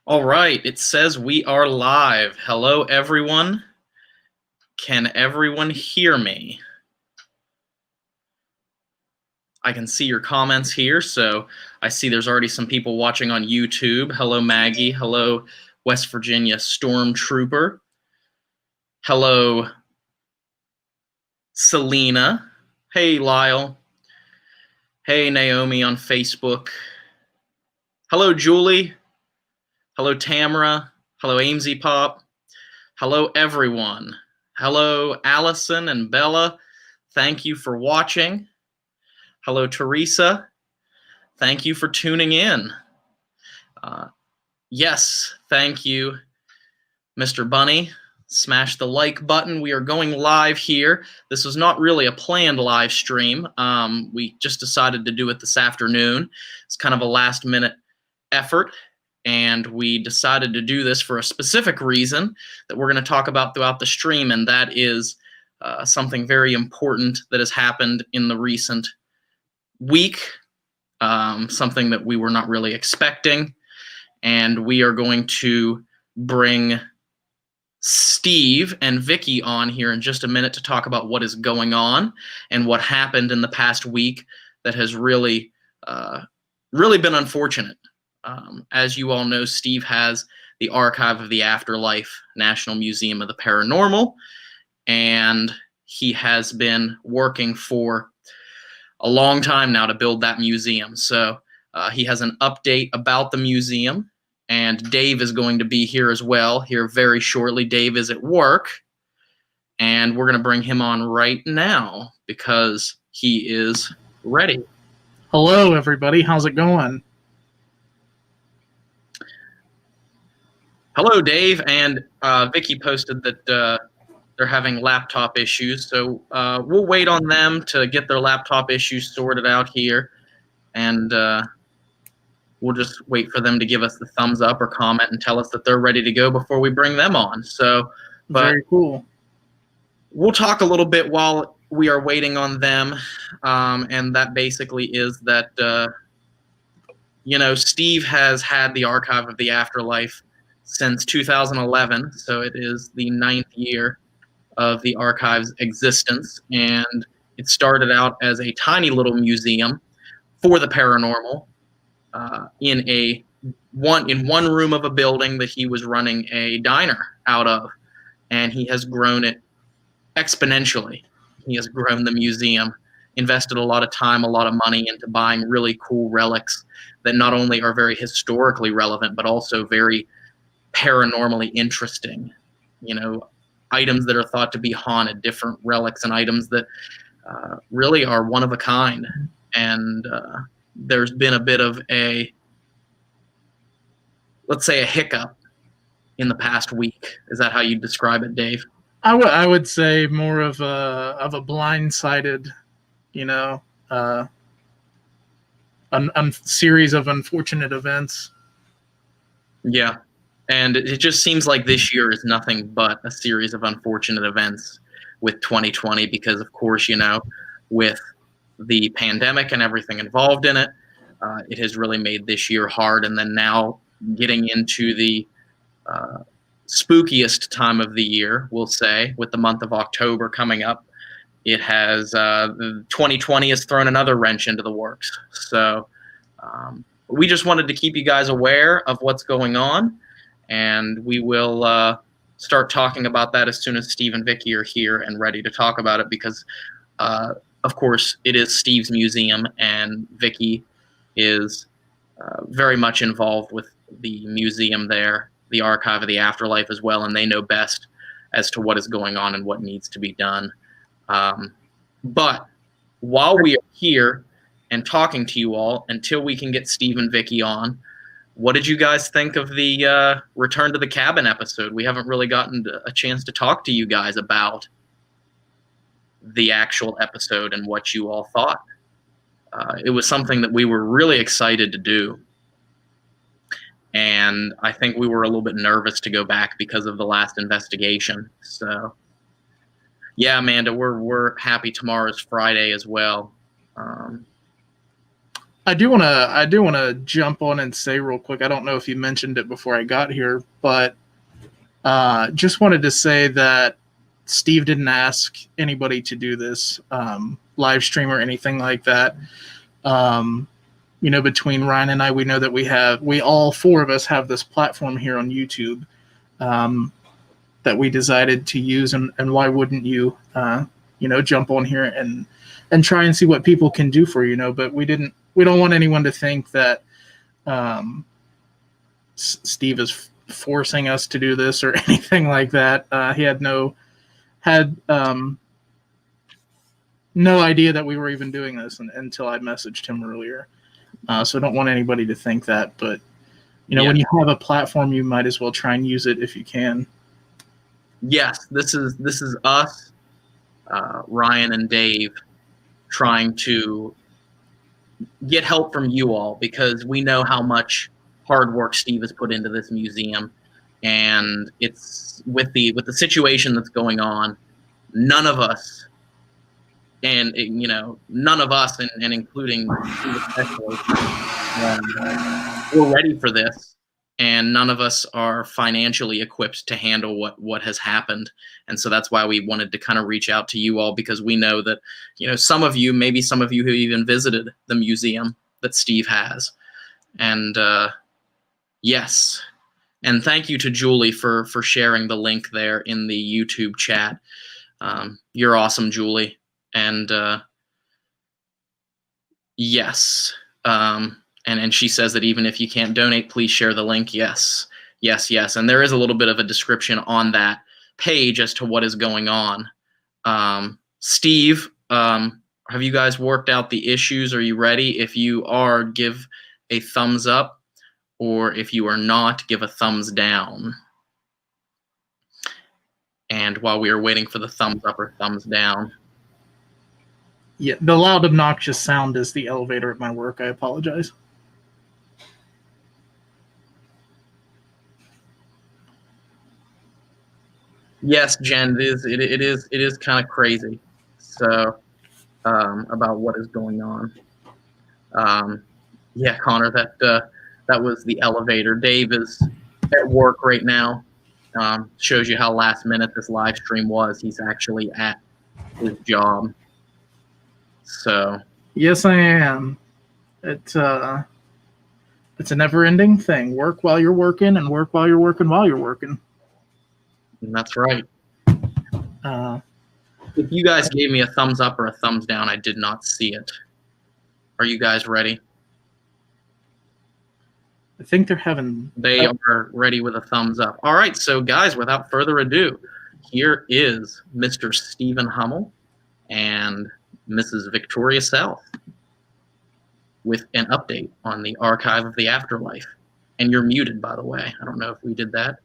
All right, it says we are live. Hello, everyone. Can everyone hear me? I can see your comments here, so I see there's already some people watching on YouTube. Hello, Maggie. Hello, West Virginia Stormtrooper. Hello, Selena. Hey, Lyle. Hey, Naomi on Facebook. Hello, Julie. Hello, Tamara. Hello, Amesy Pop. Hello, everyone. Hello, Allison and Bella. Thank you for watching. Hello, Teresa. Thank you for tuning in. Yes, thank you, Mr. Bunny. Smash the like button. We are going live here. This was not really a planned live stream. We just decided to do it this afternoon. It's kind of a last-minute effort, and we decided to do this for a specific reason that we're going to talk about throughout the stream, and that is something very important that has happened in the recent week, something that we were not really expecting. And we are going to bring Steve and Vicky on here in just a minute to talk about what is going on and what happened in the past week that has really been unfortunate. As you all know, Steve has the Archive of the Afterlife, National Museum of the Paranormal, and he has been working for a long time now to build that museum. So he has an update about the museum, and Dave is going to be here as well here very shortly. Dave is at work, and we're going to bring him on right now because he is ready. Hello, everybody. How's it going? Hello, Dave. And Vicky posted that they're having laptop issues, so we'll wait on them to get their laptop issues sorted out here, and we'll just wait for them to give us the thumbs up or comment and tell us that they're ready to go before we bring them on. So, but very cool. We'll talk a little bit while we are waiting on them, and that basically is that Steve has had the Archive of the Afterlife since 2011, so it is the 9th year of the archive's existence, and it started out as a tiny little museum for the paranormal in one room of a building that he was running a diner out of, and he has grown it exponentially. He has grown the museum, invested a lot of time, a lot of money into buying really cool relics that not only are very historically relevant, but also very paranormally interesting. Items that are thought to be haunted, different relics and items that really are one of a kind. And there's been a bit of let's say a hiccup in the past week. Is that how you describe it, Dave? I would say more of a blindsided, series of unfortunate events. Yeah. And it just seems like this year is nothing but a series of unfortunate events with 2020 because, of course, with the pandemic and everything involved in it, it has really made this year hard. And then now getting into the spookiest time of the year, we'll say, with the month of October coming up, it has 2020 has thrown another wrench into the works. So we just wanted to keep you guys aware of what's going on. And we will start talking about that as soon as Steve and Vicky are here and ready to talk about it because, of course, it is Steve's museum, and Vicky is very much involved with the museum there, the Archive of the Afterlife as well, and they know best as to what is going on and what needs to be done. But while we are here and talking to you all, until we can get Steve and Vicky on, what did you guys think of the Return to the Cabin episode? We haven't really gotten a chance to talk to you guys about the actual episode and what you all thought. It was something that we were really excited to do. And I think we were a little bit nervous to go back because of the last investigation. So, yeah, Amanda, we're happy tomorrow's Friday as well. I do wanna jump on and say real quick. I don't know if you mentioned it before I got here, but just wanted to say that Steve didn't ask anybody to do this live stream or anything like that. Between Ryan and I, we know that we all four of us have this platform here on YouTube that we decided to use, and why wouldn't you, jump on here and try and see what people can do for you, but we don't want anyone to think that Steve is forcing us to do this or anything like that. He had no idea that we were even doing this until I messaged him earlier. So I don't want anybody to think that, but when you have a platform, you might as well try and use it if you can. Yes, this is us, Ryan and Dave, trying to get help from you all, because we know how much hard work Steve has put into this museum, and it's with the situation that's going on, none of us, and including Steve especially, we're ready for this, and none of us are financially equipped to handle what has happened. And so that's why we wanted to kind of reach out to you all, because we know that, some of you who even visited the museum that Steve has. And yes. And thank you to Julie for sharing the link there in the YouTube chat. You're awesome, Julie. And yes. And she says that even if you can't donate, please share the link. Yes. And there is a little bit of a description on that page as to what is going on. Steve, have you guys worked out the issues? Are you ready? If you are, give a thumbs up, or if you are not, give a thumbs down. And while we are waiting for the thumbs up or thumbs down. Yeah, the loud, obnoxious sound is the elevator at my work. I apologize. Yes, Jen, it is kind of crazy. So, about what is going on. Yeah, Connor, that was the elevator. Dave is at work right now. Shows you how last minute this live stream was. He's actually at his job. So. Yes, I am. It's a never-ending thing. Work while you're working, and work while you're working while you're working. That's right. If you guys gave me a thumbs up or a thumbs down, I did not see it. Are you guys ready? I think they're having... They are ready with a thumbs up. All right, so guys, without further ado, here is Mr. Stephen Hummel and Mrs. Victoria South with an update on the Archive of the Afterlife. And you're muted, by the way. I don't know if we did that.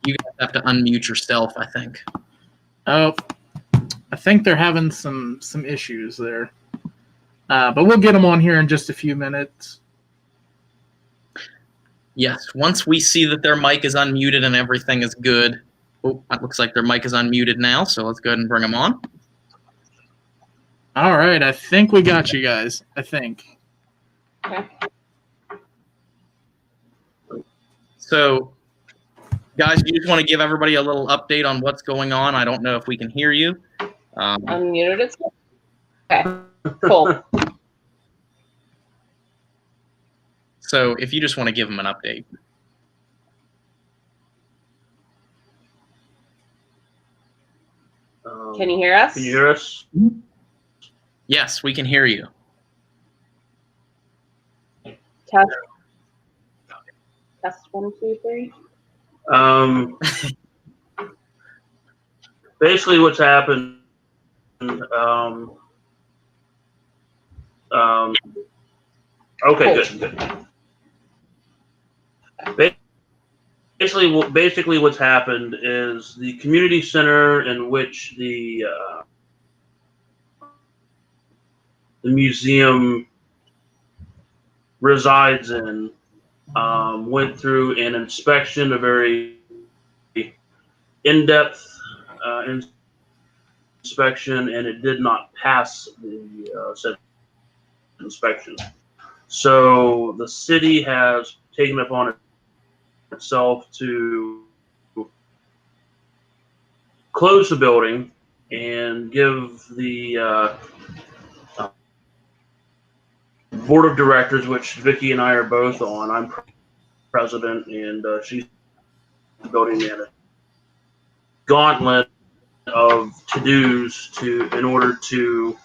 You guys have to unmute yourself, I think. Oh, I think they're having some issues there. But we'll get them on here in just a few minutes. Yes, once we see that their mic is unmuted and everything is good. Oh, it looks like their mic is unmuted now, so let's go ahead and bring them on. All right, I think we got you guys. I think. Okay. So, guys, you just want to give everybody a little update on what's going on. I don't know if we can hear you. Unmuted it. Okay, cool. So if you just want to give them an update. Can you hear us? Can you hear us? Yes, we can hear you. Test. Test 1, 2, 3. Basically, what's happened. Okay, good. Basically, what's happened is the community center in which the museum resides in went through an inspection, a very in-depth inspection, and it did not pass the said inspection. So the city has taken upon itself to close the building and give the board of directors, which Vicky and I are both on. I'm president, and she's the building manager. Gauntlet of to-dos in order to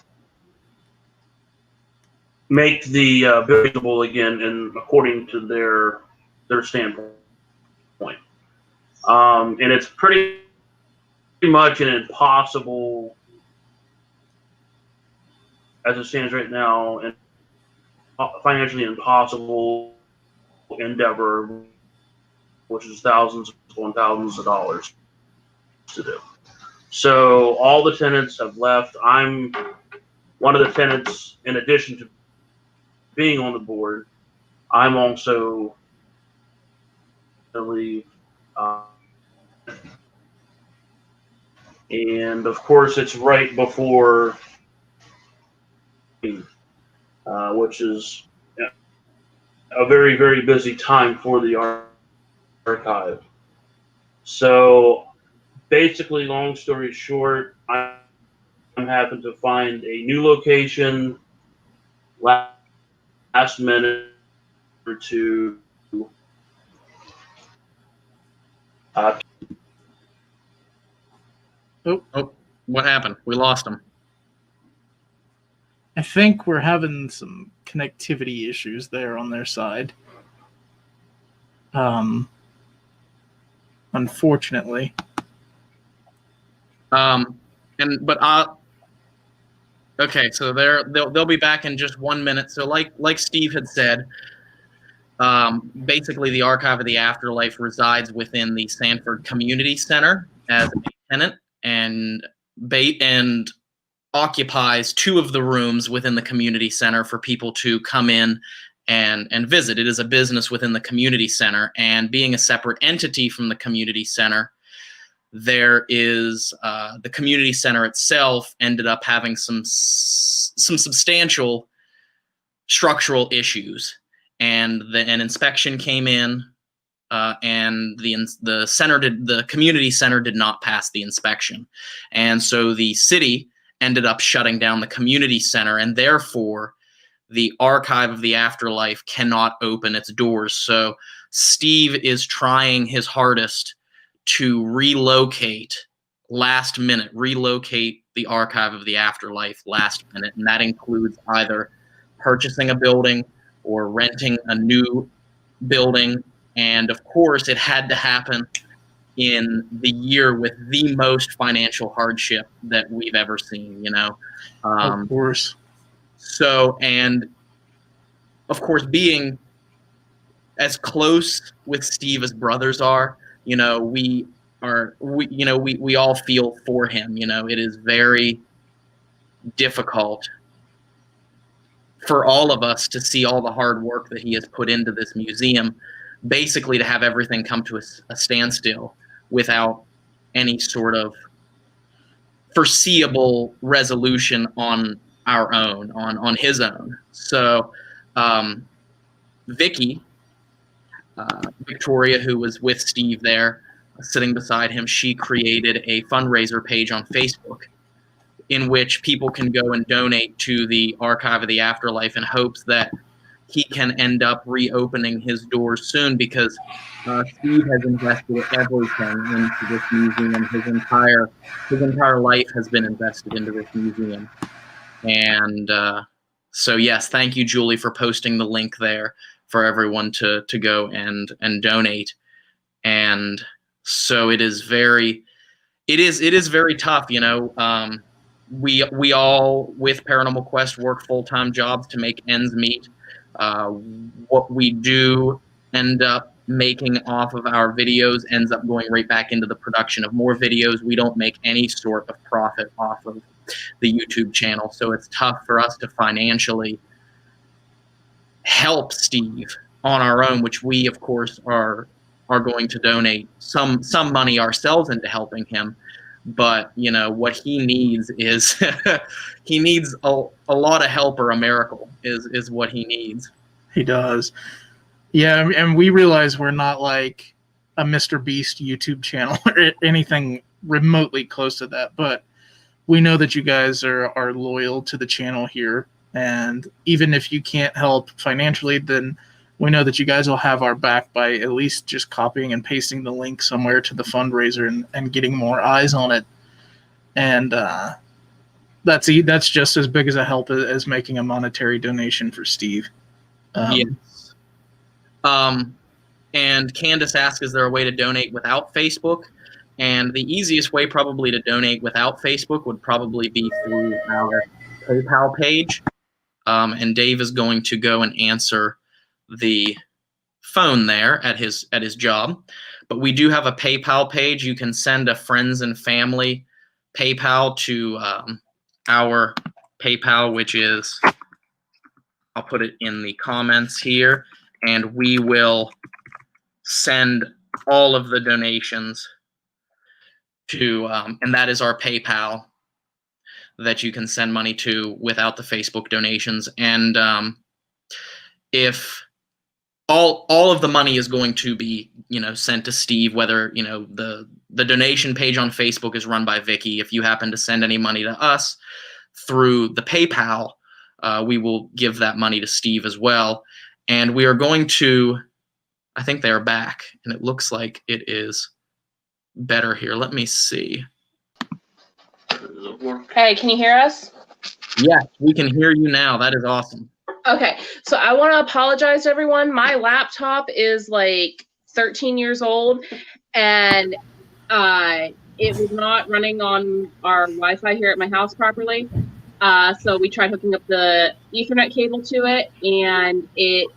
make the buildable again, and according to their standpoint. And it's pretty much an impossible, as it stands right now, and financially impossible endeavor, which is thousands upon thousands of dollars to do. So all the tenants have left. I'm one of the tenants, in addition to being on the board. I'm also to leave. And of course, it's right before, which is a very, very busy time for the archive. So basically, long story short, I'm having to find a new location last minute to Oh, what happened? We lost him. I think we're having some connectivity issues there on their side. Unfortunately. Okay, so they'll be back in just 1 minute. So like Steve had said, basically the Archive of the Afterlife resides within the Sanford Community Center as a tenant, and occupies 2 of the rooms within the community center for people to come in and visit. It is a business within the community center, and being a separate entity from the community center, there is the community center itself ended up having some substantial structural issues, and an inspection came in, and the community center did not pass the inspection, and so the city ended up shutting down the community center, and therefore the Archive of the Afterlife cannot open its doors. So Steve is trying his hardest to relocate the Archive of the Afterlife last minute, and that includes either purchasing a building or renting a new building. And of course, it had to happen in the year with the most financial hardship that we've ever seen, Of course. So, and of course, being as close with Steve as brothers are, we all feel for him. It is very difficult for all of us to see all the hard work that he has put into this museum, basically to have everything come to a standstill without any sort of foreseeable resolution on our own, on his own. So Victoria, who was with Steve there, sitting beside him, she created a fundraiser page on Facebook in which people can go and donate to the Archive of the Afterlife in hopes that he can end up reopening his doors soon, because Steve has invested everything into this museum. His entire life has been invested into this museum. And so yes, thank you, Julie, for posting the link there for everyone to go and donate. And so it is very tough, we all with Paranormal Quest work full-time jobs to make ends meet. What we do end up making off of our videos ends up going right back into the production of more videos. We don't make any sort of profit off of the YouTube channel, so it's tough for us to financially help Steve on our own, which we of course are going to donate some money ourselves into helping him. but you know what he needs is he needs a lot of help, or a miracle is what he needs. He does. Yeah, and we realize we're not like a Mr. Beast YouTube channel or anything remotely close to that, but we know that you guys are loyal to the channel here, and even if you can't help financially, then we know that you guys will have our back by at least just copying and pasting the link somewhere to the fundraiser and getting more eyes on it. And that's just as big as a help as making a monetary donation for Steve. Yes. And Candace asked, is there a way to donate without Facebook? And the easiest way probably to donate without Facebook would probably be through our PayPal page. And Dave is going to go and answer the phone there at his job. But we do have a PayPal page. You can send a friends and family PayPal to our PayPal, which is, I'll put it in the comments here, and we will send all of the donations to, and that is our PayPal that you can send money to without the Facebook donations. And if all of the money is going to be, you know, sent to Steve, whether, you know, the donation page on Facebook is run by Vicky. If you happen to send any money to us through the PayPal, we will give that money to Steve as well. And we are going to, I think they are back, and it looks like it is better here. Let me see. Hey, can you hear us? Yeah, we can hear you now. That is awesome. Okay, so I want to apologize to everyone. My laptop is like 13 years old, and it was not running on our Wi-Fi here at my house properly. So we tried hooking up the Ethernet cable to it, and it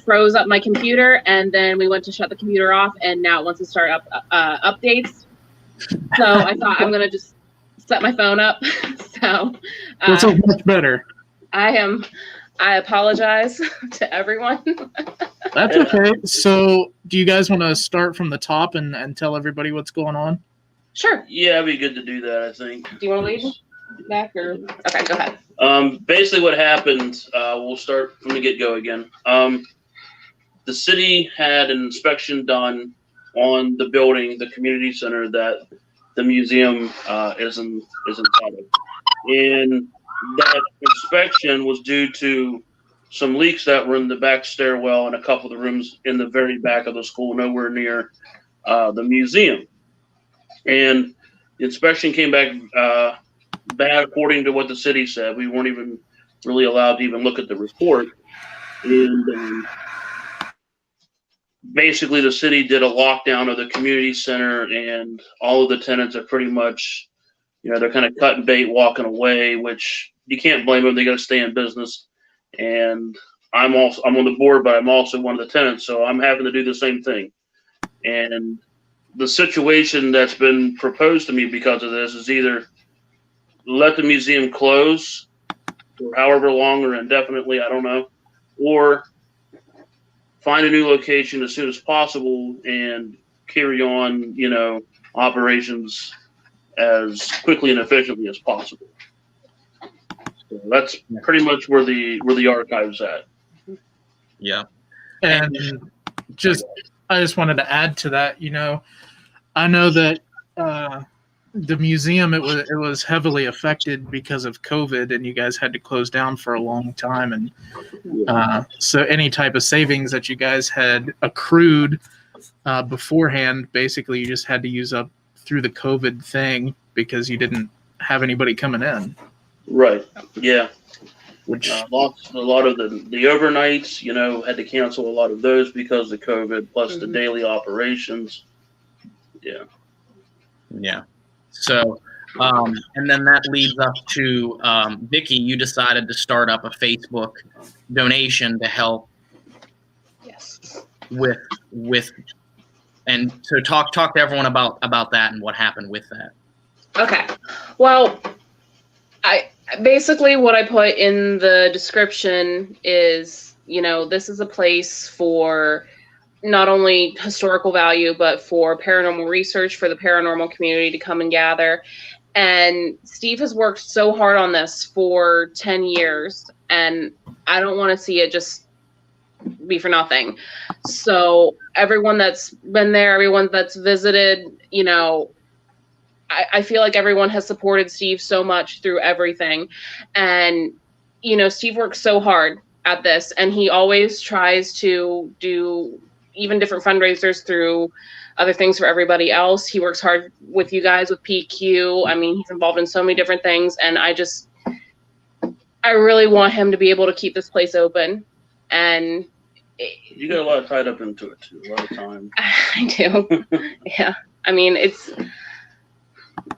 froze up my computer, and then we went to shut the computer off, and now it wants to start up updates. So I thought I'm gonna just set my phone up. So That's much better. I apologize to everyone. That's okay. So do you guys want to start from the top and tell everybody what's going on? Sure. Yeah, it'd be good to do that, I think. Do you want to lead back or? Okay, go ahead. Basically what happened, we'll start from the get-go again. The city had an inspection done on the building, the community center that the museum is inside of. And that inspection was due to some leaks that were in the back stairwell and a couple of the rooms in the very back of the school, nowhere near the museum. And the inspection came back bad according to what the city said. We weren't even really allowed to even look at the report. And basically the city did a lockdown of the community center, and all of the tenants are pretty much, you know, they're kind of cutting bait, walking away, which you can't blame them. They got to stay in business. And I'm on the board, but I'm also one of the tenants, so I'm having to do the same thing. And the situation that's been proposed to me because of this is either let the museum close for however long or indefinitely, I don't know, or find a new location as soon as possible and carry on, you know, operations as quickly and efficiently as possible. So that's pretty much where the archive's at. Yeah. And I just wanted to add to that, you know, I know that the museum, it was heavily affected because of COVID, and you guys had to close down for a long time. And so any type of savings that you guys had accrued beforehand, basically you just had to use up through the COVID thing because you didn't have anybody coming in. Right. Yeah. Which lost a lot of the overnights, you know, had to cancel a lot of those because of COVID, plus the daily operations. Yeah. Yeah. So, and then that leads up to Vicky. You decided to start up a Facebook donation to help. Yes. With, and so talk to everyone about that and what happened with that. Okay. Well, basically what I put in the description is, you know, this is a place for not only historical value, but for paranormal research, for the paranormal community to come and gather. And Steve has worked so hard on this for 10 years, and I don't want to see it just be for nothing. So everyone that's been there, everyone that's visited, you know, I feel like everyone has supported Steve so much through everything. And, you know, Steve works so hard at this, and he always tries to do even different fundraisers through other things for everybody else. He works hard with you guys with PQ. I mean, he's involved in so many different things, and I really want him to be able to keep this place open. And you got a lot tied up into it too, a lot of time. I do. Yeah. I mean, it's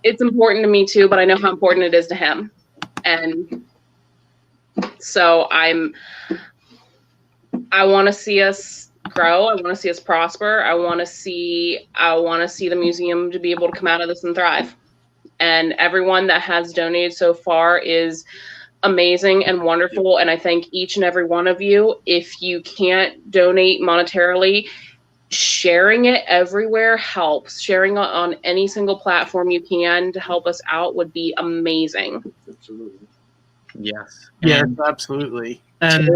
important to me too, but I know how important it is to him. And so I want to see us grow. I want to see us prosper. I want to see the museum to be able to come out of this and thrive. And everyone that has donated so far is amazing and wonderful. And I thank each and every one of you. If you can't donate monetarily, sharing it everywhere helps. Sharing on any single platform you can to help us out would be amazing. Absolutely. Yes. Yes, And absolutely. And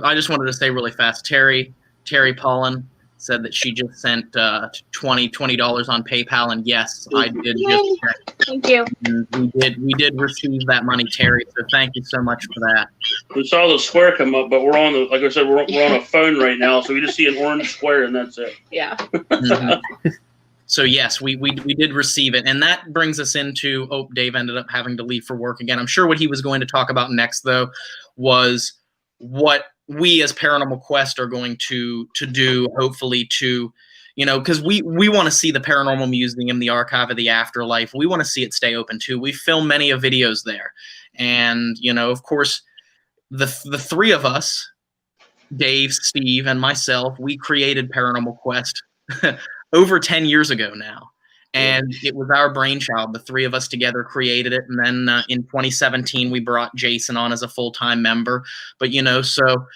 I just wanted to say really fast, Terry Pollen said that she just sent $20 on PayPal, and yes, I did just check. Thank you. And we did receive that money, Terry. So thank you so much for that. We saw the square come up, but we're on the, like I said, we're on a phone right now, so we just see an orange square and that's it. Yeah. Mhm. So yes, we did receive it, and that brings us into. Oh, Dave ended up having to leave for work again. I'm sure what he was going to talk about next, though, was what we as Paranormal Quest are going to do, hopefully, to, you know, because we want to see the Paranormal Museum, the Archive of the Afterlife. We want to see it stay open too. We film many of videos there, and you know, of course, the three of us, Dave, Steve, and myself, we created Paranormal Quest over 10 years ago now. And it was our brainchild. The three of us together created it. And then in 2017, we brought Jason on as a full-time member. But, you know, so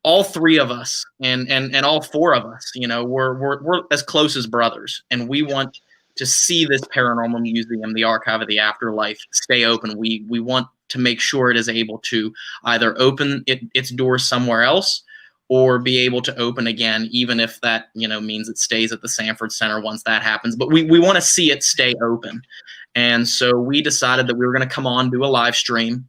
all three of us and all four of us, you know, we're as close as brothers. And we want to see this Paranormal Museum, the Archive of the Afterlife, stay open. We want to make sure it is able to either open its doors somewhere else or be able to open again, even if that, you know, means it stays at the Sanford Center once that happens. But we want to see it stay open. And so we decided that we were going to come on, do a live stream,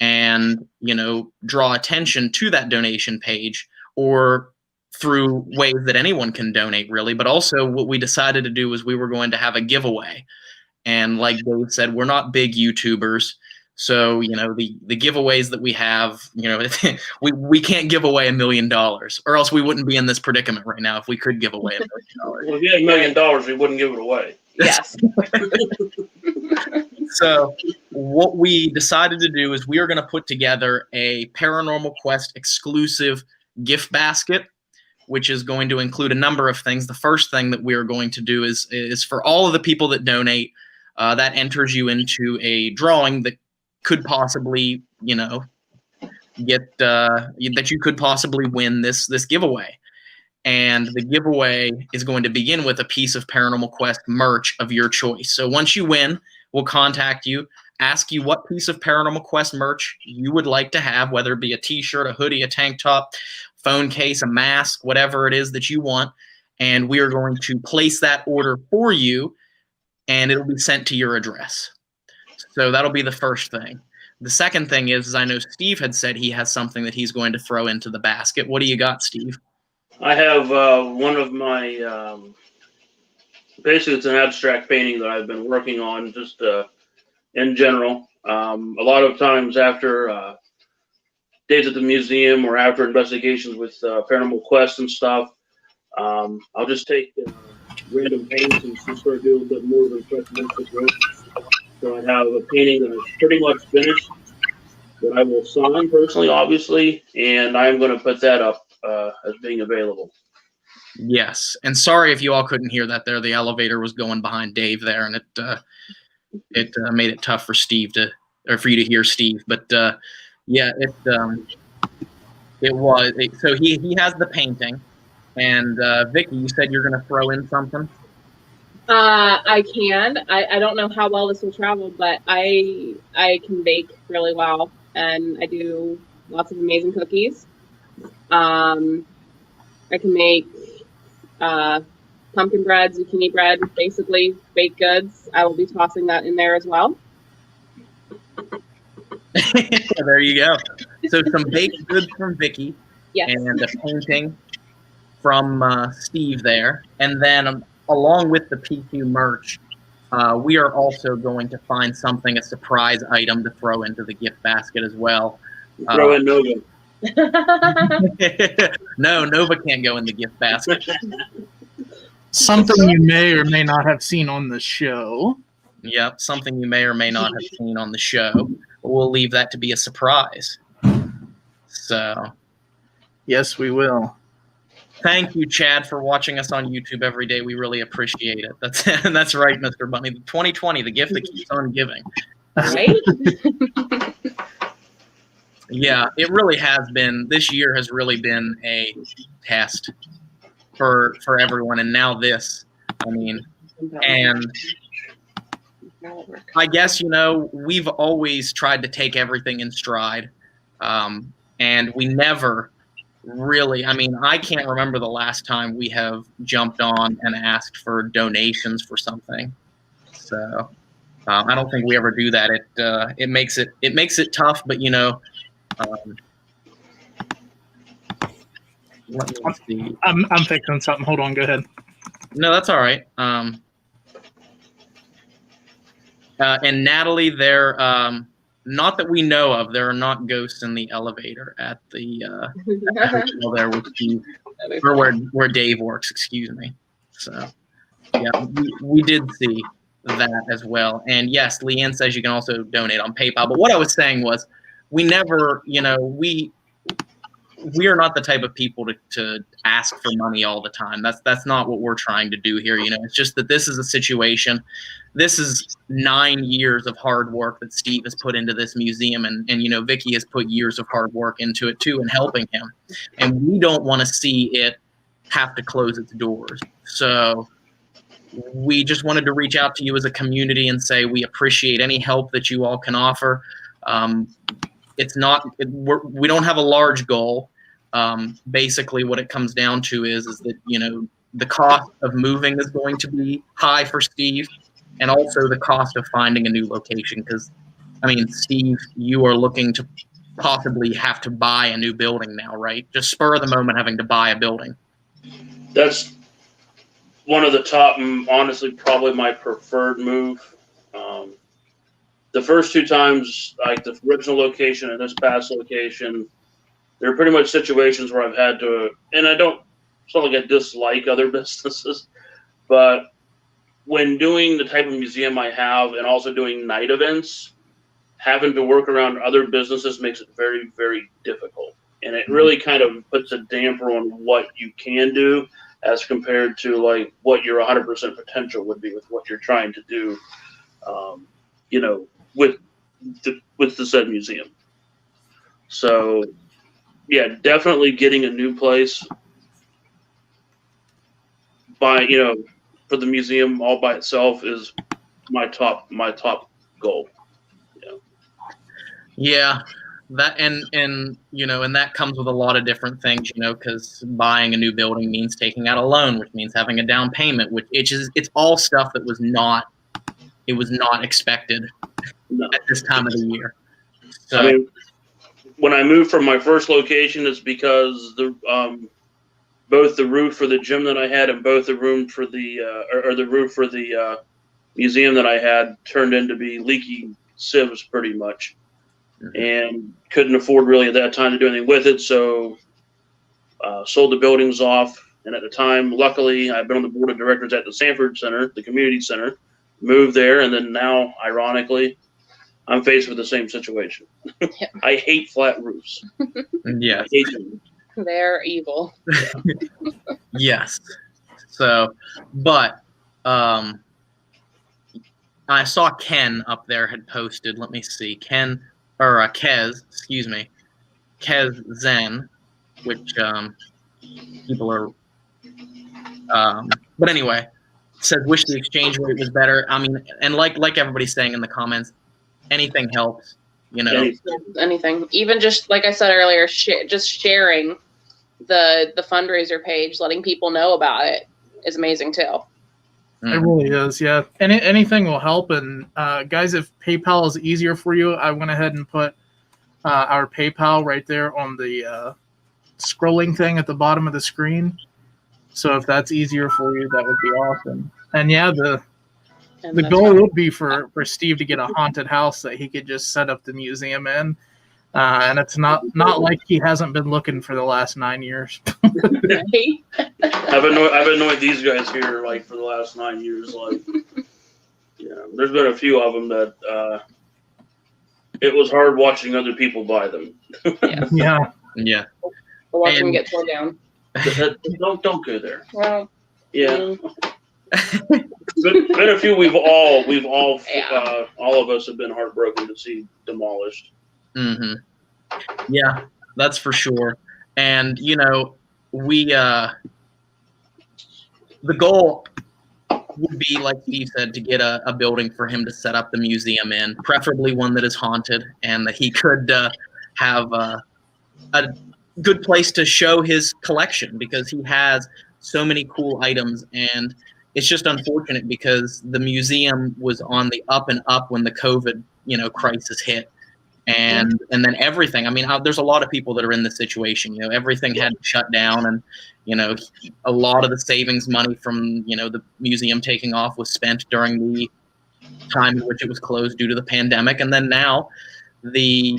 and, you know, draw attention to that donation page, or through ways that anyone can donate, really. But also what we decided to do was we were going to have a giveaway. And like Dave said, we're not big YouTubers. So, you know, the giveaways that we have, you know, we can't give away $1 million, or else we wouldn't be in this predicament right now if we could give away $1 million. Well, if you had $1 million, we wouldn't give it away. Yes. So what we decided to do is we are going to put together a Paranormal Quest exclusive gift basket, which is going to include a number of things. The first thing that we are going to do is for all of the people that donate, that enters you into a drawing that could possibly, you know, get that you could possibly win this giveaway. And the giveaway is going to begin with a piece of Paranormal Quest merch of your choice. So once you win, we'll contact you, ask you what piece of Paranormal Quest merch you would like to have, whether it be a t-shirt, a hoodie, a tank top, phone case, a mask, whatever it is that you want. And we are going to place that order for you, and it'll be sent to your address. So that'll be the first thing. The second thing is I know Steve had said he has something that he's going to throw into the basket. What do you got, Steve? I have one of my, basically it's an abstract painting that I've been working on just in general. A lot of times after days at the museum or after investigations with Paranormal Quest and stuff, I'll just take random paints and just start doing a bit more of impressionistic work. So I have a painting that is pretty much finished that I will sign personally, obviously, and I'm going to put that up as being available. Yes, and sorry if you all couldn't hear that there. The elevator was going behind Dave there, and it made it tough for Steve for you to hear Steve. But yeah, it was. So he has the painting, And Vicky, you said you're going to throw in something. I can. I don't know how well this will travel, but I can bake really well, and I do lots of amazing cookies. I can make pumpkin bread, zucchini bread, basically baked goods. I will be tossing that in there as well. There you go. So some baked goods from Vicky, Yes. and a painting from Steve there, and then along with the PQ merch, we are also going to find something, a surprise item to throw into the gift basket as well. Throw in Nova. No, Nova can't go in the gift basket. Something you may or may not have seen on the show. Yep, something you may or may not have seen on the show. But we'll leave that to be a surprise. So, Yes, we will. thank you, Chad, for watching us on YouTube every day. We really appreciate it. That's right, Mr. Bunny. 2020, the gift that keeps on giving. Right? Yeah, it really has been. This year has really been a test for everyone, and now this. I mean, and I guess, we've always tried to take everything in stride, and we never really, I can't remember the last time we have jumped on and asked for donations for something. So I don't think we ever do that. It makes it tough, but let me see. I'm fixing something. Hold on. Go ahead. No, that's all right. And Natalie, there, not that we know of, there are not ghosts in the elevator at the hotel there with Steve, or where Dave works. Excuse me. So, yeah, we did see that as well. And yes, Leanne says you can also donate on PayPal. But what I was saying was, we never, we are not the type of people to ask for money all the time. That's not what we're trying to do here. It's just that this is a situation. This is 9 years of hard work that Steve has put into this museum, and Vicky has put years of hard work into it too, and helping him. And we don't want to see it have to close its doors. So we just wanted to reach out to you as a community and say we appreciate any help that you all can offer. We don't have a large goal. Basically, what it comes down to is that the cost of moving is going to be high for Steve, and also the cost of finding a new location. Because, Steve, you are looking to possibly have to buy a new building now, right? Just spur of the moment, having to buy a building. That's one of the top, and honestly, probably my preferred move. The first two times, like the original location and this past location, there are pretty much situations where I've had to, and it's not like I dislike other businesses, but when doing the type of museum I have and also doing night events, having to work around other businesses makes it very, very difficult. And it really kind of puts a damper on what you can do as compared to like what your 100% potential would be with what you're trying to do, with the said museum. So yeah, definitely getting a new place for the museum all by itself is my top goal. Yeah, that and that comes with a lot of different things, because buying a new building means taking out a loan, which means having a down payment, it's all stuff that was not expected at this time of the year. So, when I moved from my first location, it's because both the roof for the gym that I had and both the room for the roof for the museum that I had turned into be leaky sieves pretty much, and couldn't afford really at that time to do anything with it. So sold the buildings off, and at the time, luckily, I've been on the board of directors at the Sanford Center, the community center, moved there, and then now, ironically, I'm faced with the same situation. Yep. I hate flat roofs. yes. I hate them. They're evil. Yes. So, but I saw Ken up there had posted. Let me see, Kez, excuse me, Kez Zen, which people are But anyway, says wish the exchange rate was better. I mean, and like everybody's saying in the comments, anything helps. You know, Anything, even just like I said earlier, just sharing the fundraiser page, letting people know about it is amazing too. It really is, yeah. Anything will help. And guys, if PayPal is easier for you, I went ahead and put our PayPal right there on the scrolling thing at the bottom of the screen. So if that's easier for you, that would be awesome. And yeah, the goal would be for Steve to get a haunted house that he could just set up the museum in. And it's not like he hasn't been looking for the last 9 years. I've annoyed these guys here like for the last 9 years. Like, yeah, there's been a few of them that it was hard watching other people buy them. Yeah. Yeah. Or watch them get torn down. Don't go there. Well, yeah. Been a few we've all of us have been heartbroken to see demolished. Mm-hmm. Yeah, that's for sure. And you know, we the goal would be, like Steve said, to get a building for him to set up the museum in, preferably one that is haunted, and that he could have a good place to show his collection, because he has so many cool items. And it's just unfortunate because the museum was on the up and up when the COVID, crisis hit. And then everything, I mean, there's a lot of people that are in this situation, everything had to shut down, and, a lot of the savings money from, the museum taking off was spent during the time in which it was closed due to the pandemic. And then now the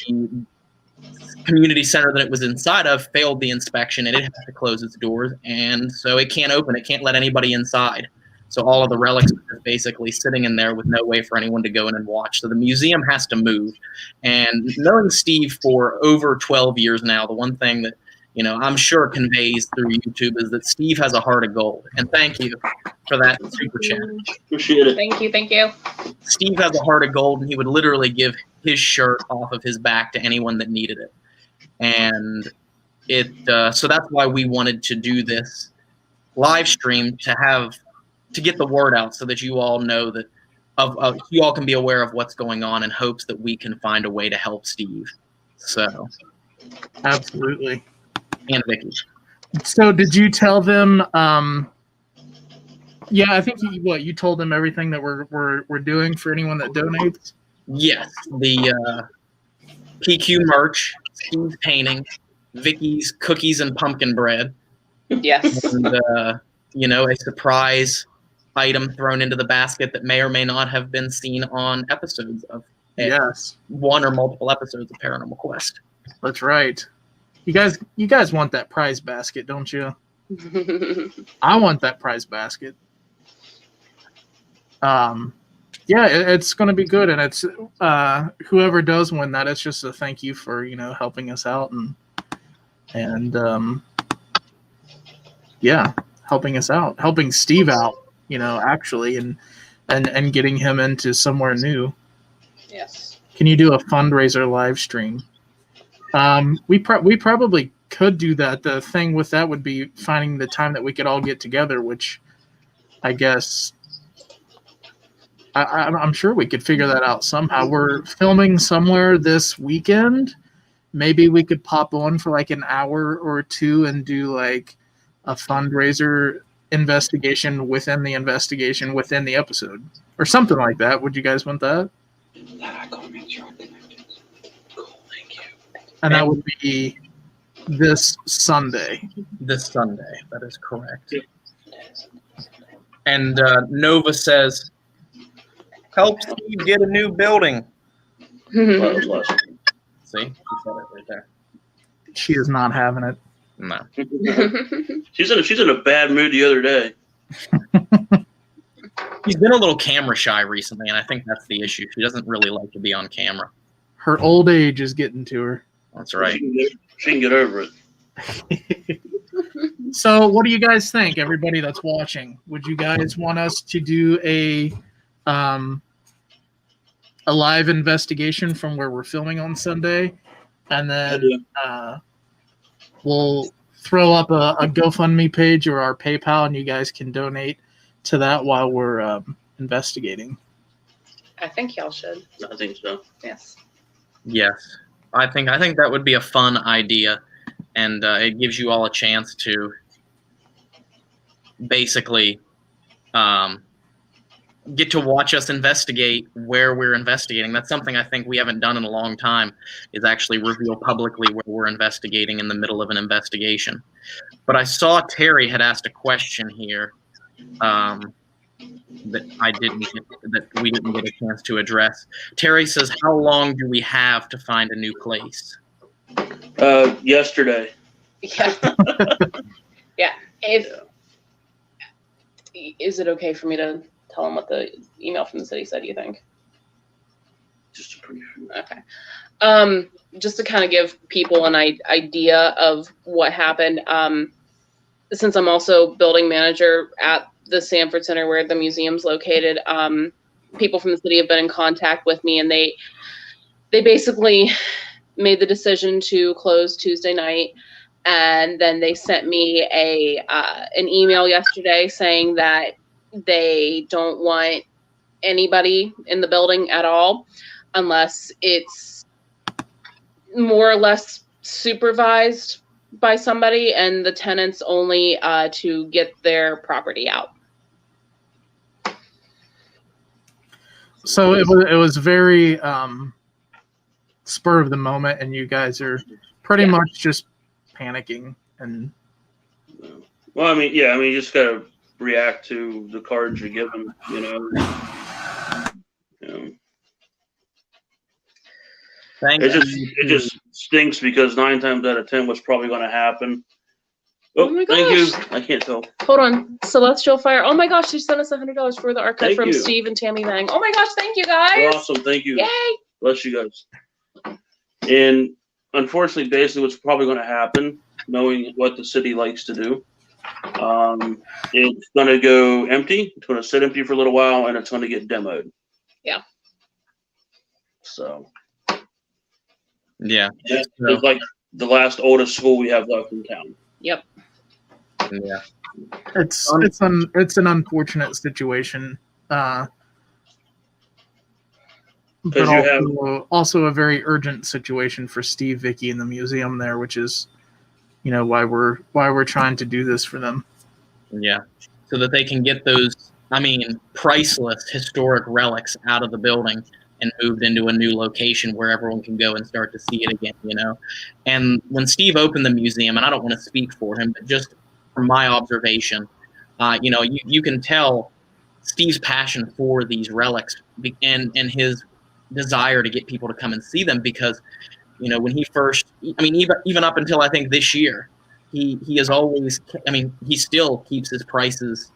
community center that it was inside of failed the inspection, and it had to close its doors. And so it can't open, it can't let anybody inside. So all of the relics are basically sitting in there with no way for anyone to go in and watch. So the museum has to move. And knowing Steve for over 12 years now, the one thing that, I'm sure conveys through YouTube is that Steve has a heart of gold. And thank you for that super chat. Appreciate it. Thank you. Steve has a heart of gold, and he would literally give his shirt off of his back to anyone that needed it. And so that's why we wanted to do this live stream, to get the word out, so that you all know that you all can be aware of what's going on, in hopes that we can find a way to help Steve. So, absolutely. And Vicky. So, did you tell them? Yeah, I think you told them everything that we're doing for anyone that donates. Yes, the PQ merch, Steve's painting, Vicky's cookies and pumpkin bread. Yes. And a surprise item thrown into the basket that may or may not have been seen on episodes of one or multiple episodes of Paranormal Quest. That's right. You guys want that prize basket, don't you? I want that prize basket. It's going to be good, and it's whoever does win that, it's just a thank you for helping us out and helping us out, helping Steve out, actually, and getting him into somewhere new. Yes. Can you do a fundraiser live stream? We probably could do that. The thing with that would be finding the time that we could all get together, which I guess I'm sure we could figure that out somehow. We're filming somewhere this weekend. Maybe we could pop on for like an hour or two and do like a fundraiser investigation within the episode or something like that. Would you guys want that? And that would be this Sunday. This Sunday, that is correct. And Nova says, help Steve get a new building. That was See? She said it right there. She is not having it. No. She's in a bad mood the other day. She's been a little camera shy recently, and I think that's the issue. She doesn't really like to be on camera. Her old age is getting to her. That's right. She can get over it. So what do you guys think, everybody that's watching? Would you guys want us to do a live investigation from where we're filming on Sunday? And then we'll throw up a GoFundMe page or our PayPal, and you guys can donate to that while we're investigating. I think y'all should. I think so. Yes. Yes, I think that would be a fun idea, and it gives you all a chance to basically get to watch us investigate where we're investigating. That's something I think we haven't done in a long time, is actually reveal publicly where we're investigating in the middle of an investigation. But I saw Terry had asked a question here that we didn't get a chance to address. Terry says, how long do we have to find a new place? Yesterday. Yeah. Yeah. Is it okay for me to tell them what the email from the city said, you think? Just a brief. Okay. Just to kind of give people an idea of what happened, since I'm also building manager at the Sanford Center where the museum's located, people from the city have been in contact with me, and they basically made the decision to close Tuesday night. And then they sent me an email yesterday saying that they don't want anybody in the building at all unless it's more or less supervised by somebody, and the tenants only to get their property out. So it was very spur of the moment, and you guys are pretty much just panicking. And well, I mean, you just gotta react to the cards you're given, you know. It just stinks because 9 times out of 10 what's probably going to happen. Oh, my thank you. gosh. I can't tell. Hold on. Celestial Fire. Oh my gosh, she sent us $100 for the archive Thank from you. Steve and Tammy Vang. Oh my gosh, thank you guys. Awesome. Thank you. Yay. Bless you guys. And unfortunately, basically what's probably going to happen, knowing what the city likes to do, it's going to go empty. It's going to sit empty for a little while, and it's going to get demoed. Yeah. So. Yeah. It's like the last oldest school we have left in town. Yep. Yeah. it's an unfortunate situation, but also a very urgent situation for Steve, Vicky, and the museum there, which is, you know, why we're trying to do this for them. Yeah. So that they can get those, priceless historic relics out of the building and moved into a new location where everyone can go and start to see it again, you know. And when Steve opened the museum, and I don't want to speak for him, but just from my observation, you can tell Steve's passion for these relics and his desire to get people to come and see them, because, you know, when he first, even up until I think this year, he has always, he still keeps his prices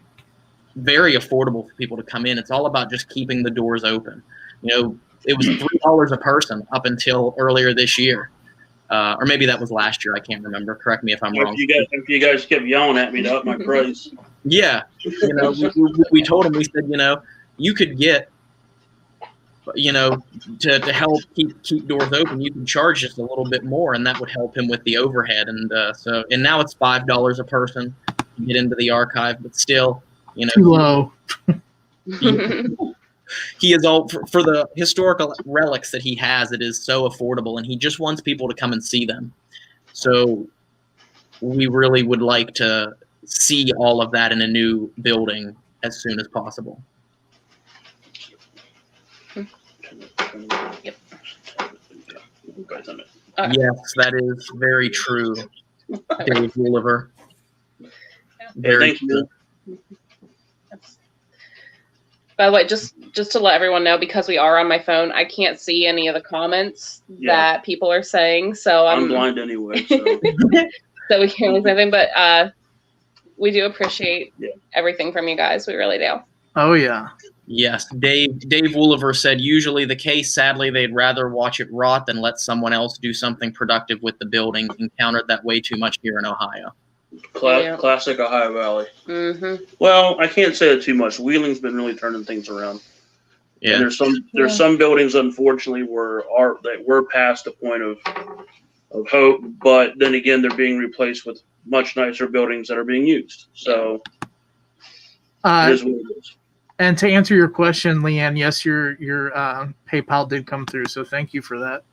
very affordable for people to come in. It's all about just keeping the doors open. You know, it was $3 a person up until earlier this year, or maybe that was last year. I can't remember. Correct me if I'm wrong. If you guys kept yelling at me to up my price. Yeah, you know, we told him. We said, you know, you could get, you know, to help keep doors open, you can charge just a little bit more, and that would help him with the overhead. And and now it's $5 a person to get into the archive, but still, you know, too low. He is all for the historical relics that he has. It is so affordable, and he just wants people to come and see them. So we really would like to see all of that in a new building as soon as possible. Yep. Yes, that is very true, Dave Wooliver. Very Thank you. By the way, just to let everyone know, because we are on my phone, I can't see any of the comments that people are saying. So I'm blind anyway. So, so we can't lose anything. But we do appreciate everything from you guys. We really do. Oh yeah. Yes, Dave Wooliver said usually the case. Sadly, they'd rather watch it rot than let someone else do something productive with the building. Encountered that way too much here in Ohio. Classic Ohio Valley. Mm-hmm. Well, I can't say that too much. Wheeling's been really turning things around. Yeah. And there's some buildings, unfortunately, that were past the point of hope, but then again, they're being replaced with much nicer buildings that are being used. So it is what it is. And to answer your question, Leanne, yes, your PayPal did come through, so thank you for that.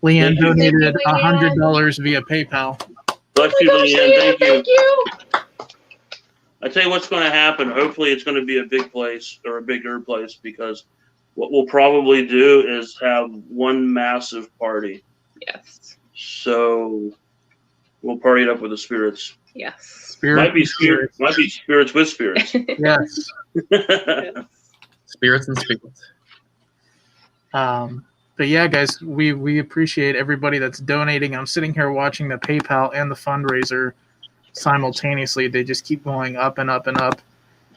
Leanne Thank you. donated Thank you, $100 via PayPal. Bless Oh you, my gosh, Leanne. Leanne, thank you. I tell you what's going to happen. Hopefully, it's going to be a big place or a bigger place, because what we'll probably do is have one massive party. Yes. So we'll party it up with the spirits. Yes. Might be spirits with spirits. Yes. Spirits and spirits. But yeah, guys, we appreciate everybody that's donating. I'm sitting here watching the PayPal and the fundraiser simultaneously. They just keep going up and up and up.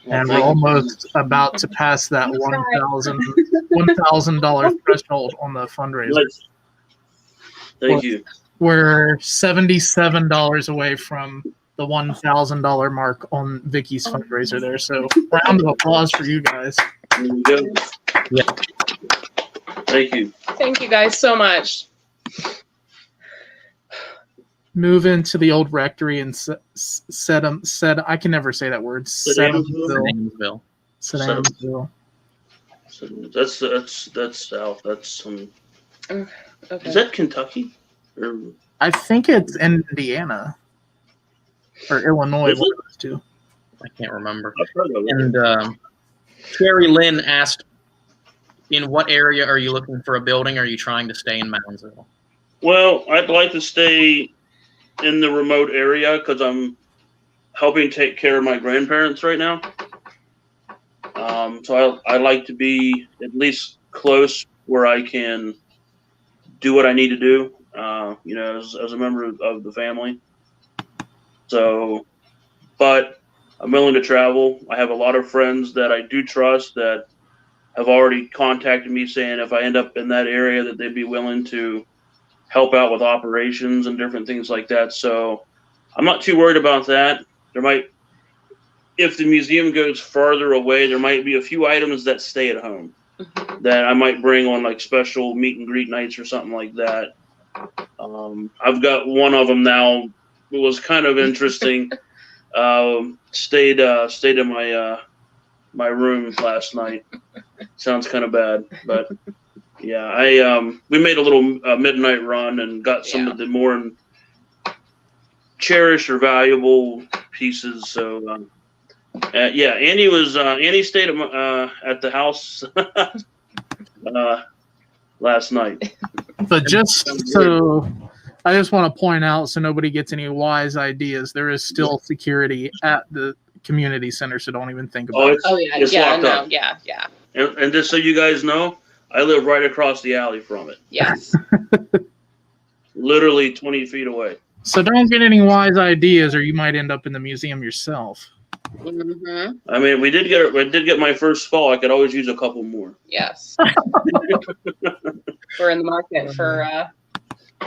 And we're almost about to pass that $1,000 threshold on the fundraiser. Thank you. We're $77 away from the $1,000 mark on Vicky's fundraiser there. So round of applause for you guys. There we go. Yeah. Thank you. Thank you guys so much. Move into the old rectory and said I can never say that word. Sedamsville. Sedamsville. That's south. That's Okay. Is that Kentucky? Or, I think it's Indiana or Illinois. Is it? One of those two. I can't remember. I've heard of it. And Carrie Lynn asked, in what area are you looking for a building? Are you trying to stay in Moundsville? Well, I'd like to stay in the remote area because I'm helping take care of my grandparents right now. So I like to be at least close where I can do what I need to do, as a member of the family. So, but I'm willing to travel. I have a lot of friends that I do trust that have already contacted me saying if I end up in that area that they'd be willing to help out with operations and different things like that. So I'm not too worried about that. If the museum goes farther away, there might be a few items that stay at home that I might bring on like special meet and greet nights or something like that. I've got one of them now. It was kind of interesting. Stayed in my room last night. Sounds kind of bad, but yeah, we made a little midnight run and got some of the more cherished or valuable pieces. So Andy stayed at the house last night. But I just want to point out so nobody gets any wise ideas. There is still security at the community center, so don't even think about it. It's locked up. Yeah. And just so you guys know, I live right across the alley from it. Yes. Literally 20 feet away. So don't get any wise ideas, or you might end up in the museum yourself. Mm-hmm. I mean, I did get my first fall. I could always use a couple more. Yes. We're in the market for.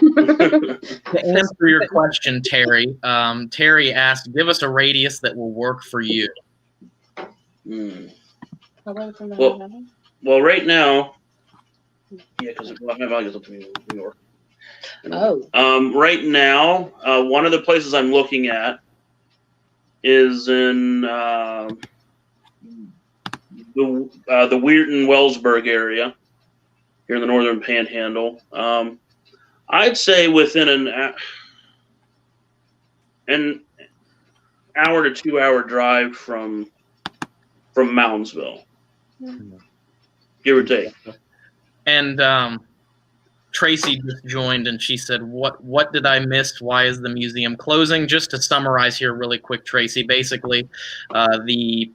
To answer your question, Terry, Terry asked, give us a radius that will work for you. Well, right now, because I guess up to New York. Oh. Right now, one of the places I'm looking at is in the Weirton-Wellsburg area here in the northern Panhandle. I'd say within an hour to 2 hour drive from Moundsville, give or take. And Tracy just joined, and she said, what did I miss? Why is the museum closing? Just to summarize here really quick, Tracy, basically the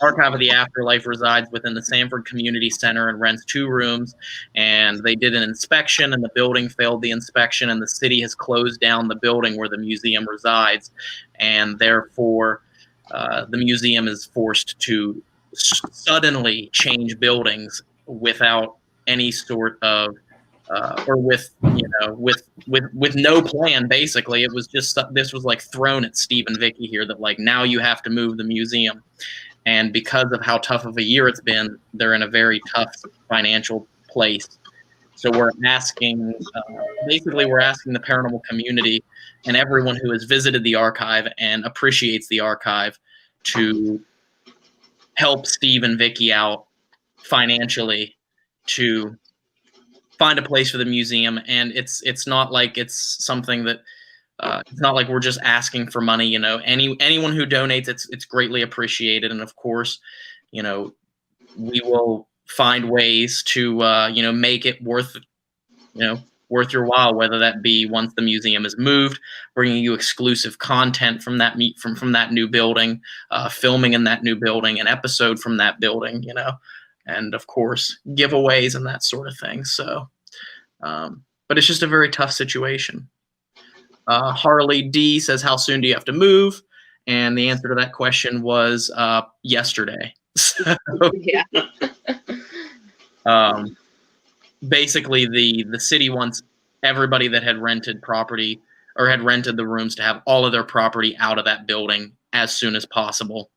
Archive of the Afterlife resides within the Sanford Community Center and rents 2 rooms, and they did an inspection, and the building failed the inspection, and the city has closed down the building where the museum resides, and therefore the museum is forced to suddenly change buildings without any sort of or with no plan. Basically, it was just, this was like thrown at Steve and Vicky here that like, now you have to move the museum, and because of how tough of a year it's been, they're in a very tough financial place. So we're asking, basically, we're asking the paranormal community and everyone who has visited the archive and appreciates the archive to help Steve and Vicky out financially to find a place for the museum. And it's not like it's something that it's not like we're just asking for money. You know, anyone who donates, it's greatly appreciated. And of course, you know, we will find ways to you know, make it worth your while, whether that be once the museum is moved, bringing you exclusive content from that from that new building, filming in that new building, an episode from that building, you know, and of course giveaways and that sort of thing. So, but it's just a very tough situation. Harley D says, "How soon do you have to move?" And the answer to that question was yesterday. So, Yeah. basically, the city wants everybody that had rented property or had rented the rooms to have all of their property out of that building as soon as possible.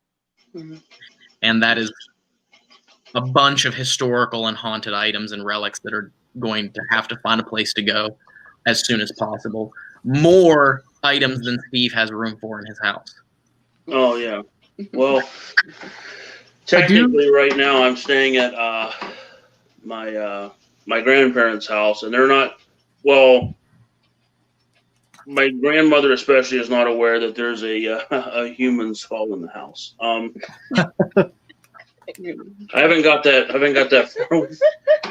Mhm. And that is a bunch of historical and haunted items and relics that are going to have to find a place to go as soon as possible. More items than Steve has room for in his house. Oh yeah. Well, technically, right now I'm staying at my grandparents' house, and they're not. Well, my grandmother especially is not aware that there's a human skull in the house. I haven't got that far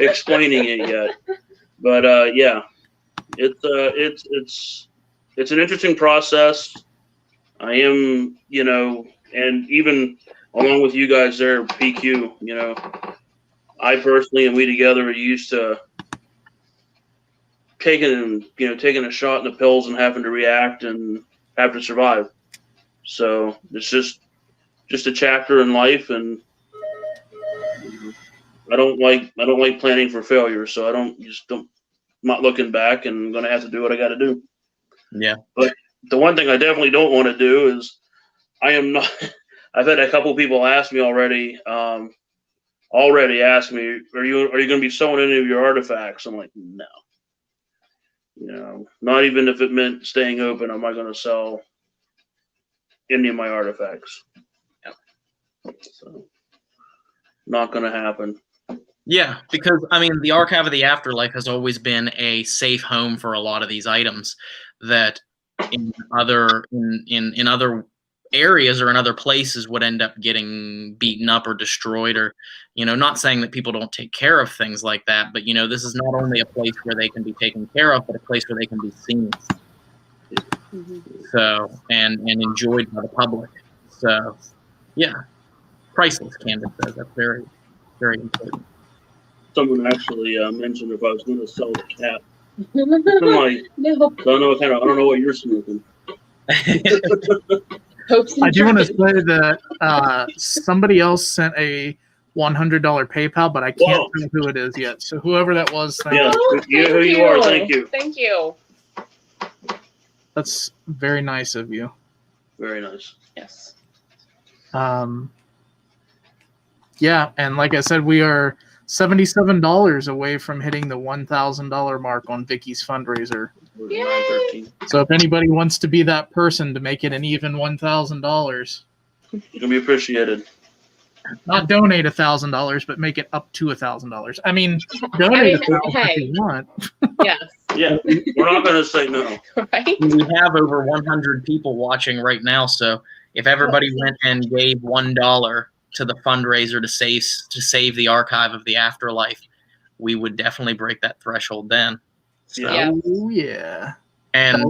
explaining it yet, but yeah, it's an interesting process. I am, you know, and even along with you guys there, PQ, you know, I personally and we together are used to taking a shot in the pills and having to react and have to survive. So it's just a chapter in life, and I don't like planning for failure. So I'm not looking back, and I'm gonna have to do what I got to do. Yeah. But the one thing I definitely don't want to do is I am not. I've had a couple of people ask me already. Ask me, are you going to be selling any of your artifacts? I'm like, no. You know, not even if it meant staying open, am I going to sell any of my artifacts? Yeah. So, not going to happen. Yeah, because I mean, the Archive of the Afterlife has always been a safe home for a lot of these items that in other areas or in other places would end up getting beaten up or destroyed, or, you know, not saying that people don't take care of things like that, but, you know, this is not only a place where they can be taken care of, but a place where they can be seen. Mm-hmm. So, and enjoyed by the public. So, yeah, priceless, Candace says. That's very, very important. Someone actually mentioned if I was going to sell the cat. I'm like, No. I don't know what you're smoking. I do want to say that somebody else sent a $100 PayPal, but I can't tell who it is yet. So whoever that was, thank you. Who you are, thank you. Thank you. That's very nice of you. Very nice. Yes. Yeah, and like I said, we are $77 away from hitting the $1,000 mark on Vicky's fundraiser. Yay! So if anybody wants to be that person to make it an even $1,000, You're gonna be appreciated. not donate $1,000, but make it up to $1,000. I mean, donate $1,000 if you want. Yes. Yeah, we're not gonna say no. Right? We have over 100 people watching right now, so if everybody went and gave $1 to the fundraiser to save the Archive of the Afterlife, we would definitely break that threshold then. So, Yeah. Oh, yeah. And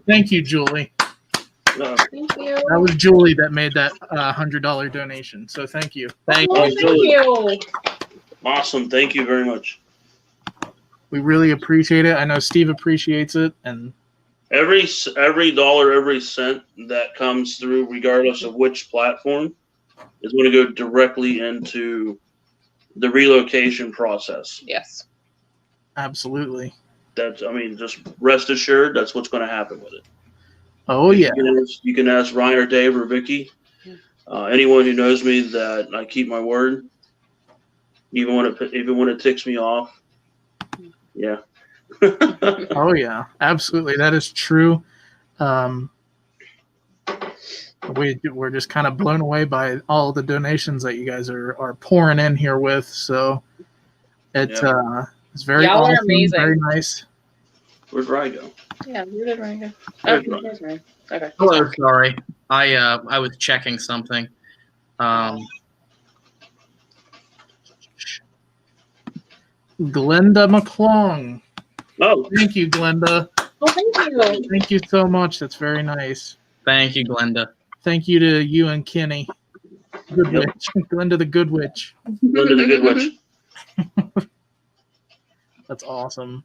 Thank you, Julie. Thank you. That was Julie that made that $100 donation. So thank you. thank Oh, you. thank you. Awesome. Thank you very much. We really appreciate it. I know Steve appreciates it, and Every dollar, every cent that comes through, regardless of which platform, is going to go directly into the relocation process. Yes. absolutely. Just rest assured, that's what's going to happen with it. Oh yeah. You can ask Ryan or Dave or Vicky. Anyone who knows me that I keep my word, even when it ticks me off. Yeah. Oh yeah, absolutely. That is true. We're just kind of blown away by all the donations that you guys are pouring in here with. So it's very Y'all are awesome, amazing. very nice. Where'd Rye go? Yeah, where did Ryan go? There's Oh, Ryan. there's Ryan. Okay. Hello, sorry. I was checking something. Glenda McClung. Oh, Thank you, Glenda. Oh, thank you. Thank you so much. That's very nice. Thank you, Glenda. Thank you to you and Kenny. Good Yep. witch. Glenda the Good Witch. Linda the Good Witch. That's awesome.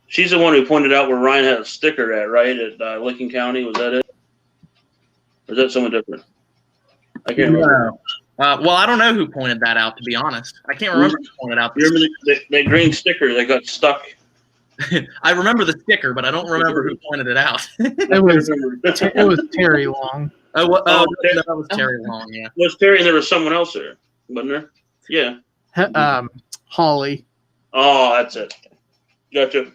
She's the one who pointed out where Ryan had a sticker at, right? At Licking County. Was that it? Or is that someone different? I can't remember. Well, I don't know who pointed that out, to be honest. I can't remember who pointed out You remember that green sticker that got stuck? I remember the sticker, but I don't remember who pointed it out. It was Terry Long. Oh, Oh, that was Terry Long, yeah. Was Terry and there was someone else there, wasn't there? Yeah. Holly. Oh, that's it. Gotcha.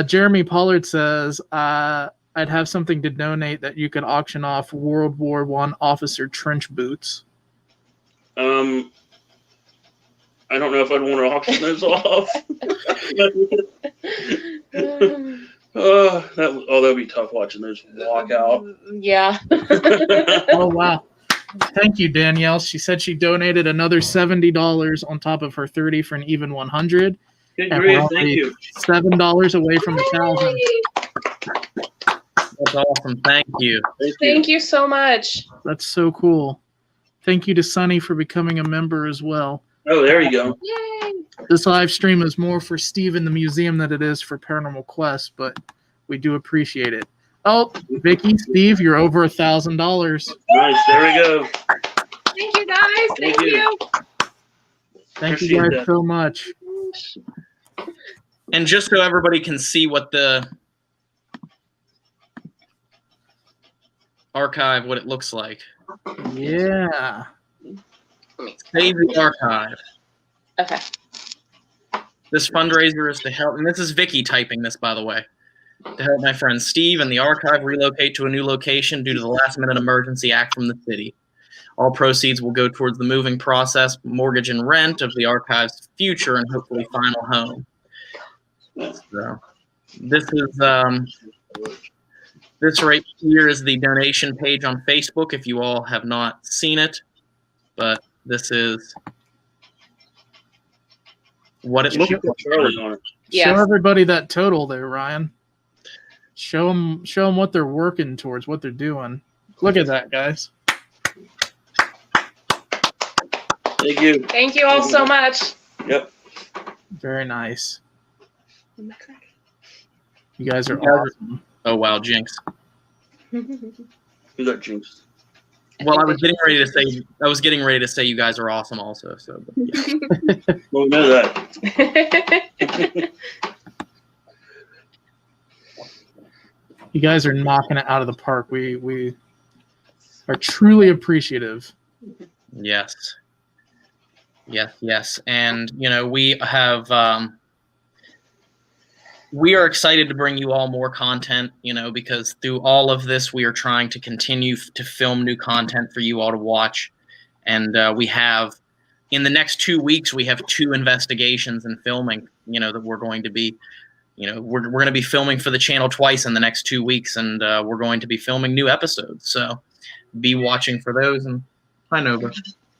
Jeremy Pollard says, I'd have something to donate that you could auction off World War I officer trench boots. I don't know if I'd want to auction those off. That'd be tough watching those walk out. Yeah. Oh, wow. Thank you, Danielle. She said she donated another $70 on top of her 30 for an even 100. Good And grief, we're thank only you. $7 away from 1,000. That's awesome. Thank you. Thank you so much. That's so cool. Thank you to Sunny for becoming a member as well. Oh, there you go. Yay. This live stream is more for Steve and the museum than it is for Paranormal Quest, but we do appreciate it. Oh, Vicky, Steve, you're over $1,000. Nice, there we go. Thank you, guys. Thank Thank you. you. Thank you Appreciate guys that. so much. And just so everybody can see what the archive, what it looks like. Yeah. Save the archive. Okay. This fundraiser is to help, and this is Vicky typing this, by the way, to help my friend Steve and the archive relocate to a new location due to the last-minute emergency act from the city. All proceeds will go towards the moving process, mortgage, and rent of the archive's future and hopefully final home. So, this is this right here is the donation page on Facebook. If you all have not seen it, but this is what it looks like. Charlie on it. Yes. Show everybody that total there, Ryan. Show them what they're working towards, what they're doing. Look at that, guys. Thank you. Thank you all so much. Yep. Very nice. You guys are Yeah. awesome. Oh wow, jinx. Who got jinxed? Well, I was getting ready to say you guys are awesome also. So, but yeah. Well, we know that. You guys are knocking it out of the park. We are truly appreciative. Yes. Yes. And, we have, we are excited to bring you all more content, because through all of this, we are trying to continue to film new content for you all to watch. And we have, in the next 2 weeks, we have 2 investigations and filming, that we're going to be, we're going to be filming for the channel twice in the next 2 weeks. And we're going to be filming new episodes. So be watching for those. And hi, Nova.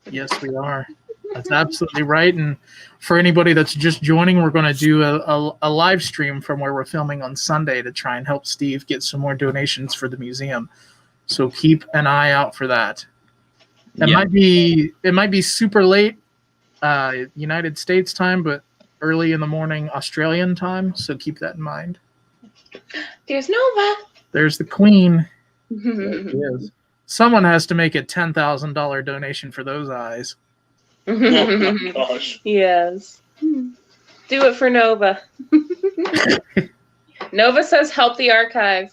Yes, we are. That's absolutely right. And for anybody that's just joining, we're going to do a live stream from where we're filming on Sunday to try and help Steve get some more donations for the museum. So keep an eye out for that. It might be super late United States time, but early in the morning Australian time. So keep that in mind. There's Nova. There's the Queen. Yes. Someone has to make a $10,000 donation for those eyes. Oh my gosh. Yes. Do it for Nova. Nova says help the archive.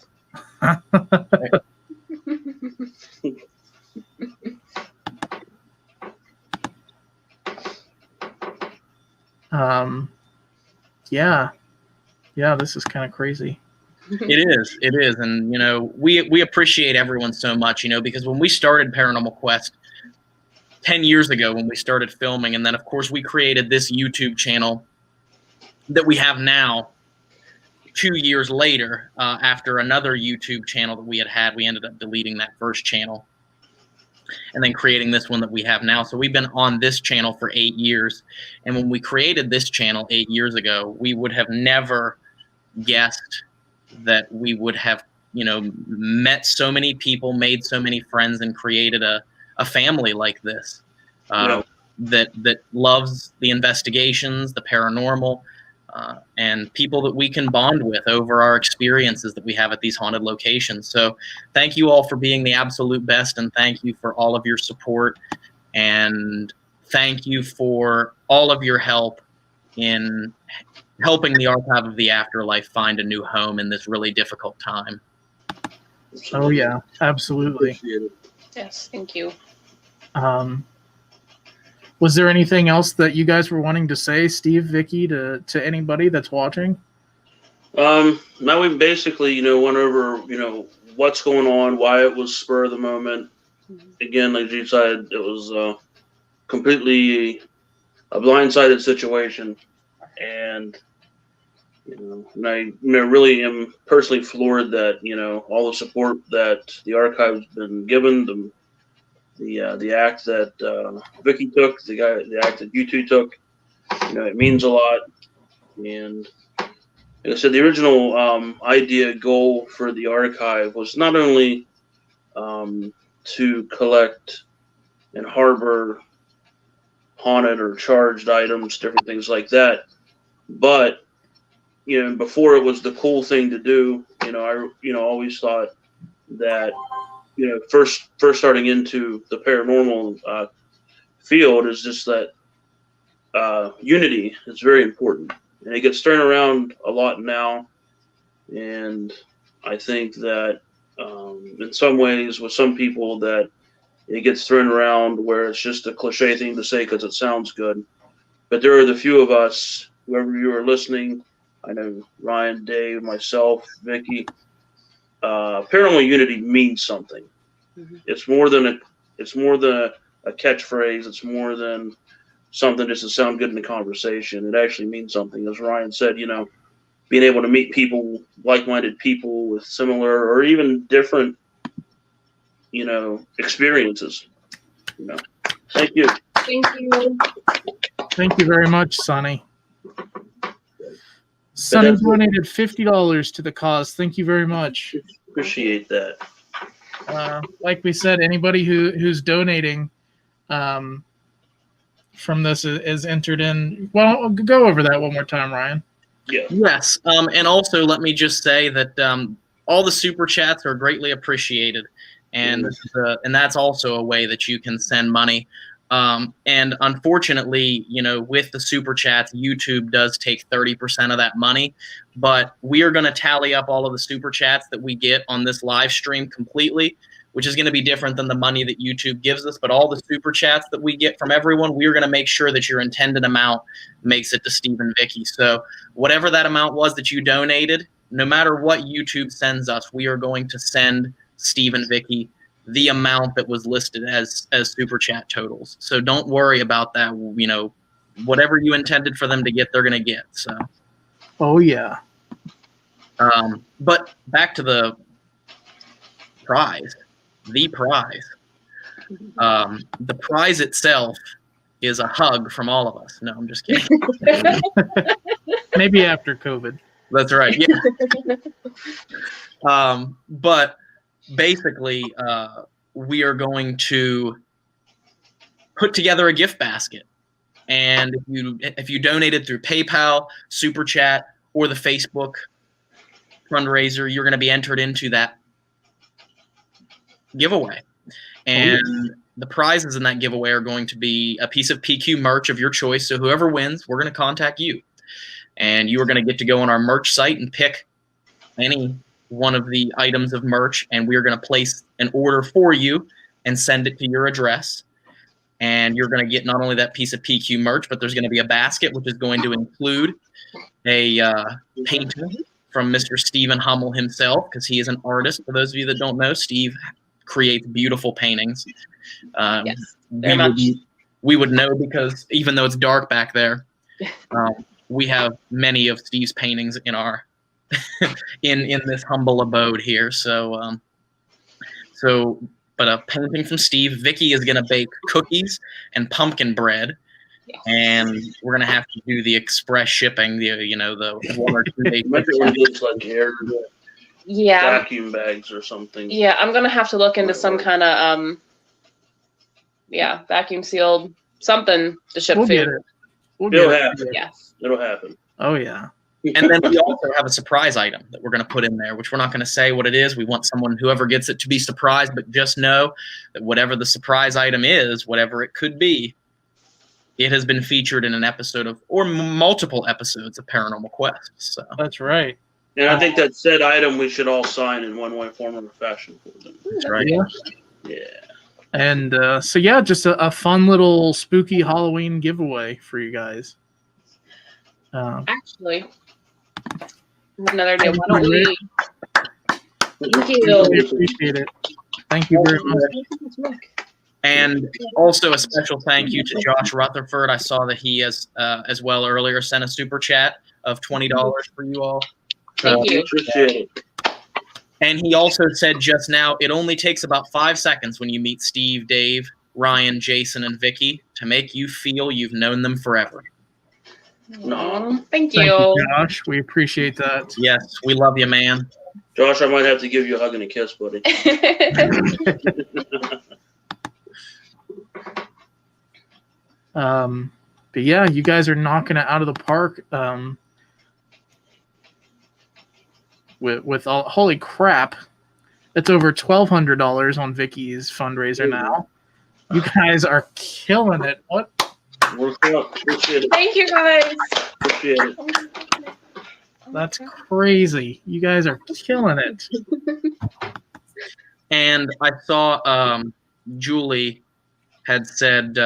Yeah. Yeah, this is kind of crazy. It is, and we appreciate everyone so much, because when we started Paranormal Quest 10 years ago, when we started filming, and then of course we created this YouTube channel that we have now 2 years later, after another YouTube channel that we had, we ended up deleting that first channel and then creating this one that we have now. So we've been on this channel for 8 years, and when we created this channel 8 years ago, we would have never guessed that we would have, met so many people, made so many friends, and created a family like this that loves the investigations, the paranormal, and people that we can bond with over our experiences that we have at these haunted locations. So thank you all for being the absolute best, and thank you for all of your support, and thank you for all of your help in helping the Archive of the Afterlife find a new home in this really difficult time. Oh yeah, absolutely. Yes, thank you. Was there anything else that you guys were wanting to say, Steve, Vicky, to anybody that's watching? Now we basically, went over, what's going on, why it was spur of the moment. Again, like you said, it was completely a blindsided situation, and I really am personally floored that all the support that the archive's been given, the act that Vicky took, the act that you two took, it means a lot. And like I said, the original idea goal for the archive was not only to collect and harbor haunted or charged items, different things like that, but before it was the cool thing to do. I always thought that first starting into the paranormal field is just that unity is very important, and it gets thrown around a lot now. And I think that in some ways, with some people, that it gets thrown around where it's just a cliche thing to say because it sounds good. But there are the few of us, whoever you are listening. I know Ryan, Dave, myself, Vicky. Paranormal unity means something. Mm-hmm. It's more than a catchphrase. It's more than something just to sound good in the conversation. It actually means something. As Ryan said, being able to meet people, like-minded people with similar or even different, experiences. Thank you. Thank you. Thank you very much, Sonny. Sonny donated $50 to the cause. Thank you very much. Appreciate that. Like we said, anybody who's donating from this is entered in. Well, go over that one more time, Ryan. Yeah. Yes. And also, let me just say that all the super chats are greatly appreciated, and and that's also a way that you can send money. And unfortunately, with the super chats, YouTube does take 30% of that money, but we are going to tally up all of the super chats that we get on this live stream completely, which is going to be different than the money that YouTube gives us. But all the super chats that we get from everyone, we are going to make sure that your intended amount makes it to Steve and Vicky. So whatever that amount was that you donated, no matter what YouTube sends us, we are going to send Steve and Vicky the amount that was listed as super chat totals. So don't worry about that. Whatever you intended for them to get, they're going to get. So. Oh yeah. But back to the prize. The prize. The prize itself is a hug from all of us. No, I'm just kidding. Maybe after COVID. That's right. Yeah. But basically, we are going to put together a gift basket, and if you donated through PayPal, Super Chat, or the Facebook fundraiser, you're going to be entered into that giveaway. And the prizes in that giveaway are going to be a piece of PQ merch of your choice. So whoever wins, we're going to contact you, and you are going to get to go on our merch site and pick any one of the items of merch, and we are going to place an order for you and send it to your address. And you're going to get not only that piece of PQ merch, but there's going to be a basket, which is going to include a painting from Mr. Stephen Hummel himself, because he is an artist. For those of you that don't know, Steve creates beautiful paintings. Yes, very much. We would know because even though it's dark back there, we have many of Steve's paintings in our in this humble abode here. So but a painting from Steve. Vicky is going to bake cookies and pumpkin bread. Yes. And we're gonna have to do the express shipping, the 1 or 2 day. Maybe one of those like air Yeah, vacuum bags or something. yeah. I'm gonna have to look into some kind of vacuum sealed something to ship We'll food. get it. It'll happen. Yes. It'll happen. Oh yeah. And then we also have a surprise item that we're going to put in there, which we're not going to say what it is. We want whoever gets it, to be surprised, but just know that whatever the surprise item is, whatever it could be, it has been featured in an episode or multiple episodes of Paranormal Quest. So That's right. And I think that said item we should all sign in one way, form, or fashion for them. that's right. Yeah. Yeah. And just a fun little spooky Halloween giveaway for you guys. Actually, another day. Thank Why don't you, we? Thank you. We appreciate it. Thank you very much. And also a special thank you to Josh Rutherford. I saw that he has, as well earlier, sent a super chat of $20 for you all. Thank you. Appreciate it. And he also said just now, it only takes about 5 seconds when you meet Steve, Dave, Ryan, Jason, and Vicky to make you feel you've known them forever. Aw, thank Thank you. you, Josh. We appreciate that. Yes, we love you, man. Josh, I might have to give you a hug and a kiss, buddy. But yeah, you guys are knocking it out of the park. With all, holy crap, it's over $1,200 on Vicky's fundraiser now. You guys are killing it. What? Work out. Appreciate it. Thank you, guys. Appreciate it. That's crazy. You guys are killing it. And I saw Julie had said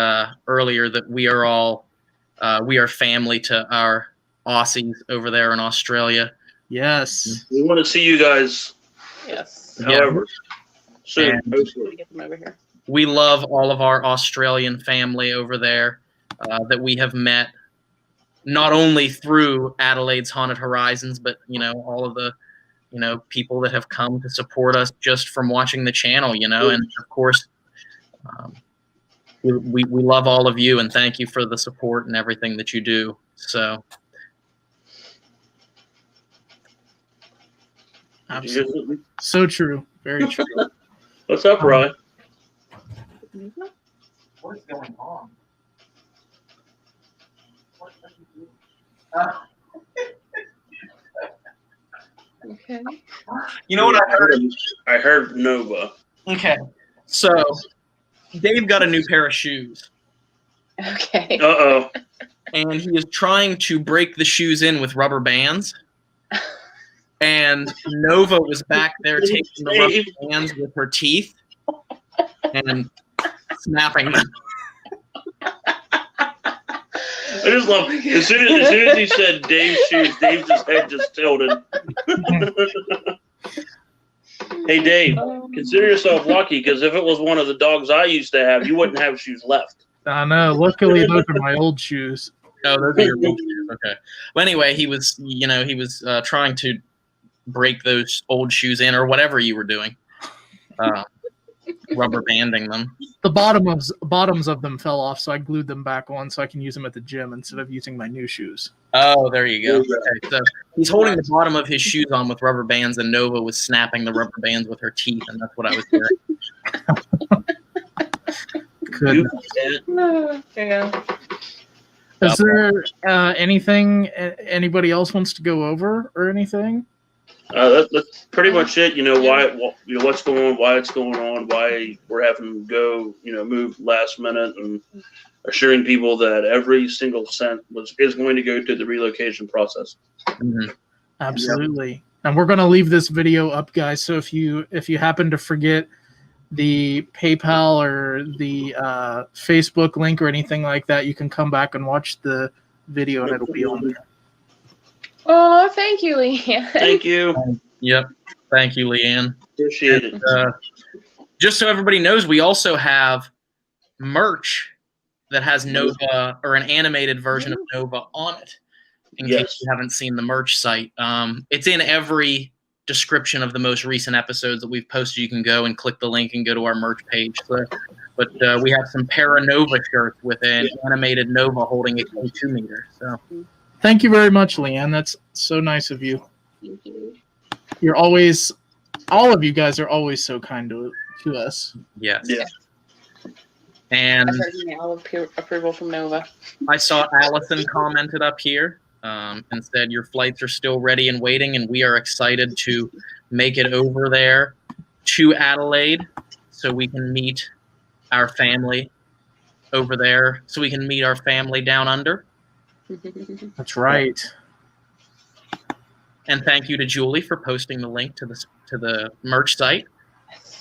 earlier that we are family to our Aussies over there in Australia. Yes. We want to see you guys, Yes. however, soon. And- Let Hopefully. me get them over here. We love all of our Australian family over there that we have met, not only through Adelaide's Haunted Horizons, but all of the people that have come to support us just from watching the channel. And of course, we love all of you and thank you for the support and everything that you do. So. Absolutely. So true. Very true. What's up, Ryan? What is going on? Okay. You know what I heard? I heard Nova. Okay, so Dave got a new pair of shoes, Okay. Uh-oh. and he is trying to break the shoes in with rubber bands. And Nova was back there taking the rubber bands with her teeth and snapping them. I just love as soon as he said Dave's shoes, Dave's head just tilted. Hey Dave, consider yourself lucky because if it was one of the dogs I used to have, you wouldn't have shoes left. I know. Luckily, those are my old shoes. Oh, those are your old shoes. Okay. Well, anyway, he was trying to break those old shoes in or whatever you were doing, rubber banding them. The bottoms of them fell off, so I glued them back on so I can use them at the gym instead of using my new shoes. Oh, there you go. Okay, so he's holding the bottom of his shoes on with rubber bands, and Nova was snapping the rubber bands with her teeth, and that's what I was hearing. Goodness. Yeah. Is there anything anybody else wants to go over or anything? That's pretty much it. What's going on, why it's going on, why we're having to go, move last minute, and assuring people that every single cent is going to go to the relocation process. Mm-hmm. Absolutely. And we're going to leave this video up, guys. So if you happen to forget the PayPal or the Facebook link or anything like that, you can come back and watch the video and it'll be on there. Oh, thank you, Leanne. Thank you. Yep. Thank you, Leanne. Appreciate it. Just so everybody knows, we also have merch that has Nova, or an animated version of Nova on it. In case you haven't seen the merch site, it's in every description of the most recent episodes that we've posted. You can go and click the link and go to our merch page. So, but we have some Paranova shirts with an animated Nova holding a K2 meter. So, thank you very much, Leanne. That's so nice of you. Thank you. You're always, all of you guys are always so kind to us. yes. Yeah. And I heard email of approval from Nova. I saw Allison commented up here and said your flights are still ready and waiting, and we are excited to make it over there to Adelaide so we can meet our family over there, so we can meet our family down under. That's right. And thank you to Julie for posting the link to the merch site.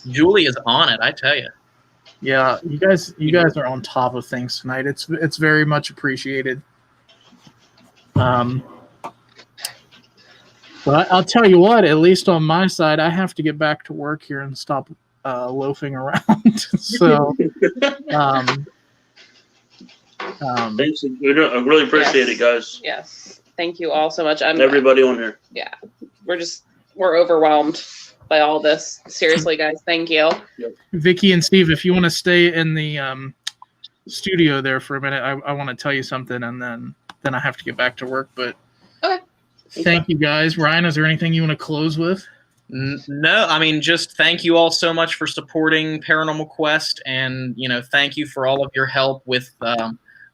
Julie is on it, I tell you. Yeah, you guys are on top of things tonight. It's very much appreciated. But I'll tell you what, at least on my side, I have to get back to work here and stop loafing around. So, Thanks. I really appreciate it, guys. Yes. Thank you all so much. Everybody on here. Yeah. We're overwhelmed by all this. Seriously, guys, thank you. Vicky and Steve, if you want to stay in the studio there for a minute, I want to tell you something, and then I have to get back to work. But Okay. Thank you, guys. Ryan, is there anything you want to close with? No, I mean, just thank you all so much for supporting Paranormal Quest, and thank you for all of your help with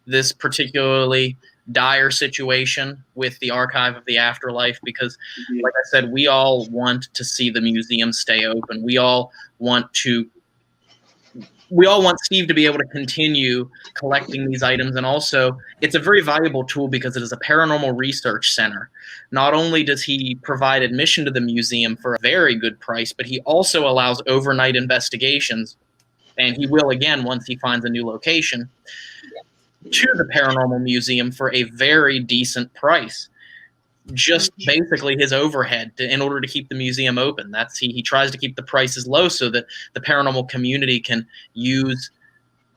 this particularly dire situation with the Archive of the Afterlife, because like I said, we all want to see the museum stay open. We all want Steve to be able to continue collecting these items, and also it's a very valuable tool because it is a paranormal research center. Not only does he provide admission to the museum for a very good price, but he also allows overnight investigations, and he will again once he finds a new location, to the Paranormal Museum for a very decent price. Just basically his overhead in order to keep the museum open. He tries to keep the prices low so that the paranormal community can use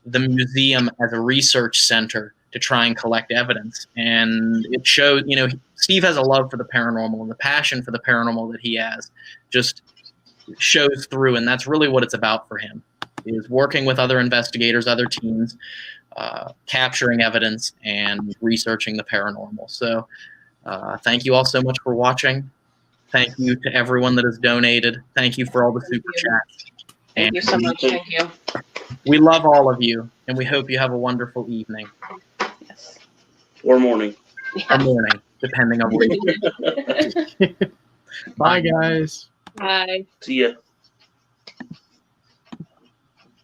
the museum as a research center to try and collect evidence. And it shows, Steve has a love for the paranormal, and the passion for the paranormal that he has just shows through, and that's really what it's about for him, is working with other investigators, other teams, capturing evidence and researching the paranormal. So thank you all so much for watching. Thank you to everyone that has donated. Thank you for all the super chats. Thank you so much. Thank you. We love all of you, and we hope you have a wonderful evening. Yes. Or morning. Or morning, depending on where you Bye, guys. Bye. See ya.